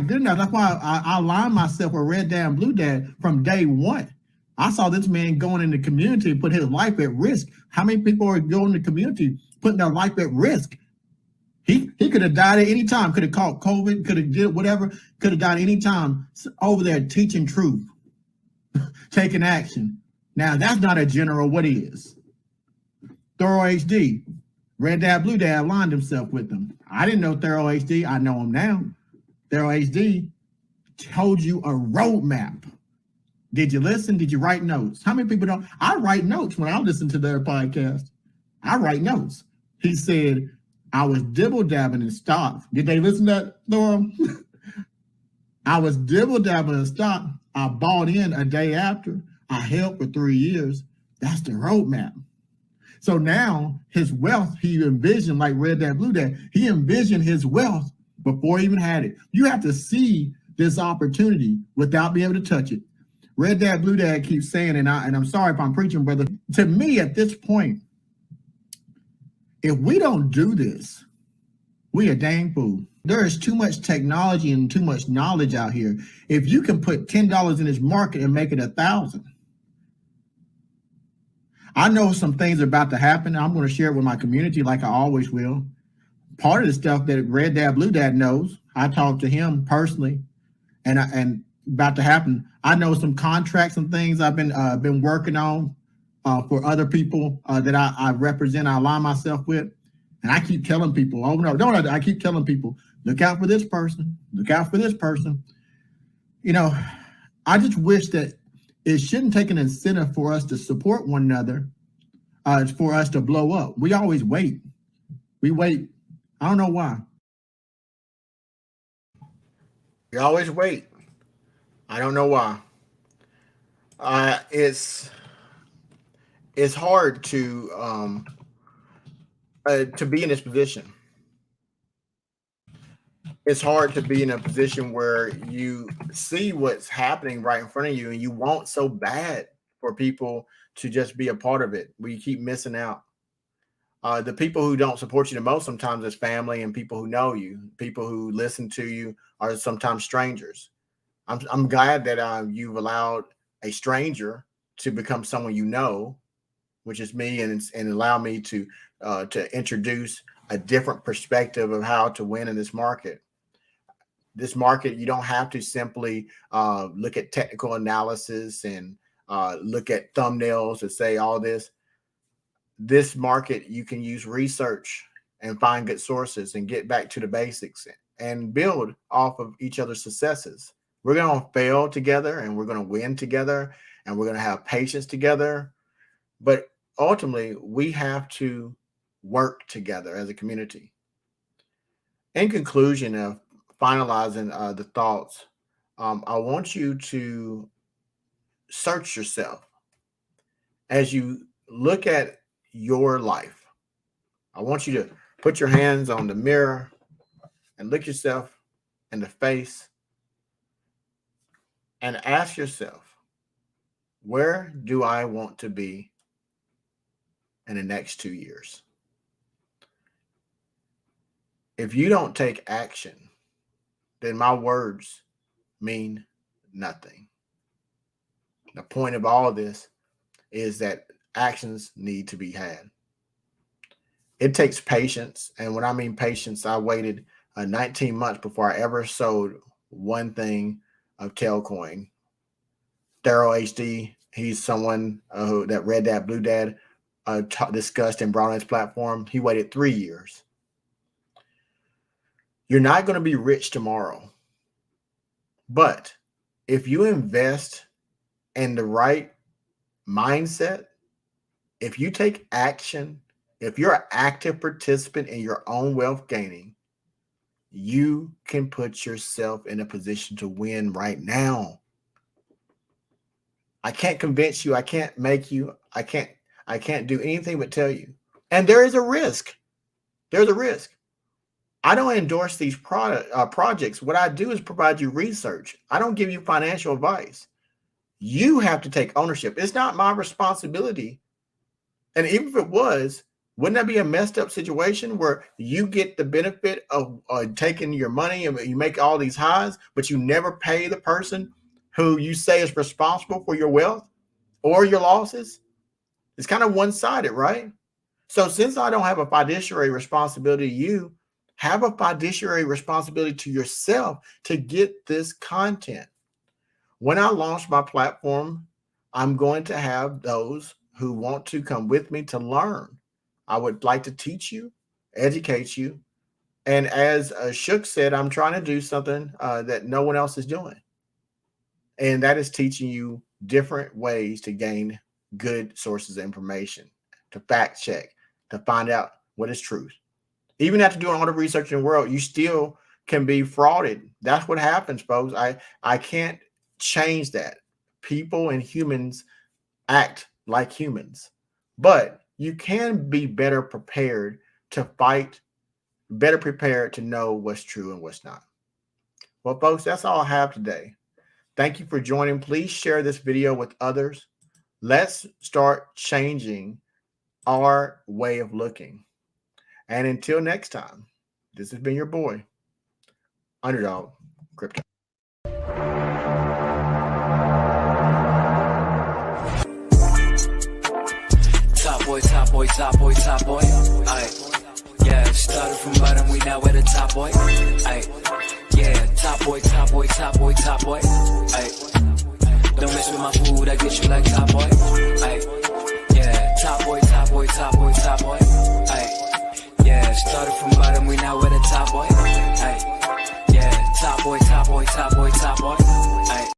good enough. That's why I aligned myself with Red Dad and Blue Dad from day one. I saw this man going in the community, put his life at risk. How many people are going in the community, putting their life at risk? He could have died at any time, could have caught COVID, could have did whatever, could have died any time over there teaching truth, taking action. Now, that's not a general. What he is. Thorough HD, Red Dad, Blue Dad aligned himself with them. I didn't know Thorough HD. I know him now. Thorough HD told you a roadmap. Did you listen? Did you write notes? How many people don't? I write notes when I listen to their podcast. I write notes. He said, I was dibble-dabbing in stock. Did they listen to that, Thorough? I was dibble-dabbing in stock. I bought in a day after. I held for 3 years. That's the roadmap. So now his wealth, he envisioned, like Red Dad, Blue Dad, he envisioned his wealth before he even had it. You have to see this opportunity without being able to touch it. Red Dad, Blue Dad keeps saying, and I'm sorry if I'm preaching, brother, to me at this point, if we don't do this, we a dang fool. There is too much technology and too much knowledge out here. If you can put $10 in this market and make it 1,000, I know some things are about to happen. I'm going to share it with my community like I always will. Part of the stuff that Red Dad, Blue Dad knows, I talked to him personally, and about to happen. I know some contracts and things I've been working on for other people that I represent, I align myself with. And I keep telling people, I keep telling people, look out for this person, look out for this person. You know, I just wish that it shouldn't take an incentive for us to support one another, for us to blow up. We always wait. We wait. I don't know why. We always wait. I don't know why. It's hard to be in this position. It's hard to be in a position where you see what's happening right in front of you and you want so bad for people to just be a part of it. We keep missing out. The people who don't support you the most sometimes is family and people who know you. People who listen to you are sometimes strangers. I'm glad that you've allowed a stranger to become someone you know, which is me, and allow me to introduce a different perspective of how to win in this market. This market, you don't have to simply look at technical analysis and look at thumbnails and say all this. This market, you can use research and find good sources and get back to the basics and build off of each other's successes. We're going to fail together and we're going to win together and we're going to have patience together. But ultimately, we have to work together as a community. In conclusion of finalizing the thoughts, I want you to search yourself as you look at your life. I want you to put your hands on the mirror and look yourself in the face and ask yourself, where do I want to be in the next 2 years? If you don't take action, then my words mean nothing. The point of all of this is that actions need to be had. It takes patience. And when I mean patience, I waited 19 months before I ever sold one thing of Tailcoin. Thorough HD, he's someone that Red Dad, Blue Dad discussed and brought on his platform. He waited 3 years. You're not going to be rich tomorrow. But if you invest in the right mindset, if you take action, if you're an active participant in your own wealth gaining, you can put yourself in a position to win right now. I can't convince you. I can't make you. I can't do anything but tell you. And there is a risk. There's a risk. I don't endorse these projects. What I do is provide you research. I don't give you financial advice. You have to take ownership. It's not my responsibility. And even if it was, wouldn't that be a messed up situation where you get the benefit of taking your money and you make all these highs, but you never pay the person who you say is responsible for your wealth or your losses? It's kind of one-sided, right? So since I don't have a fiduciary responsibility to you, have a fiduciary responsibility to yourself to get this content. When I launch my platform, I'm going to have those who want to come with me to learn. I would like to teach you, educate you. And as Shook said, I'm trying to do something that no one else is doing. And that is teaching you different ways to gain good sources of information, to fact check, to find out what is truth. Even after doing all the research in the world, you still can be frauded. That's what happens, folks. I can't change that. People and humans act like humans, but you can be better prepared to fight, better prepared to know what's true and what's not. Well, folks, that's all I have today. Thank you for joining. Please share this video with others. Let's start changing our way of looking. And until next time, this has been your boy, Underdog Crypto. Top boy, top boy, top boy, top boy. Aight, yeah, started from bottom, we now at the top boy. Aight, yeah, top boy, top boy, top boy, top boy. Aight, don't mess with my food, I get you like top boy. Aight, yeah, top boy, top boy, top boy, top boy. Aight. Yeah, started from bottom, we now at the top boy. Ay, yeah, top boy, top boy, top boy, top boy. Ay.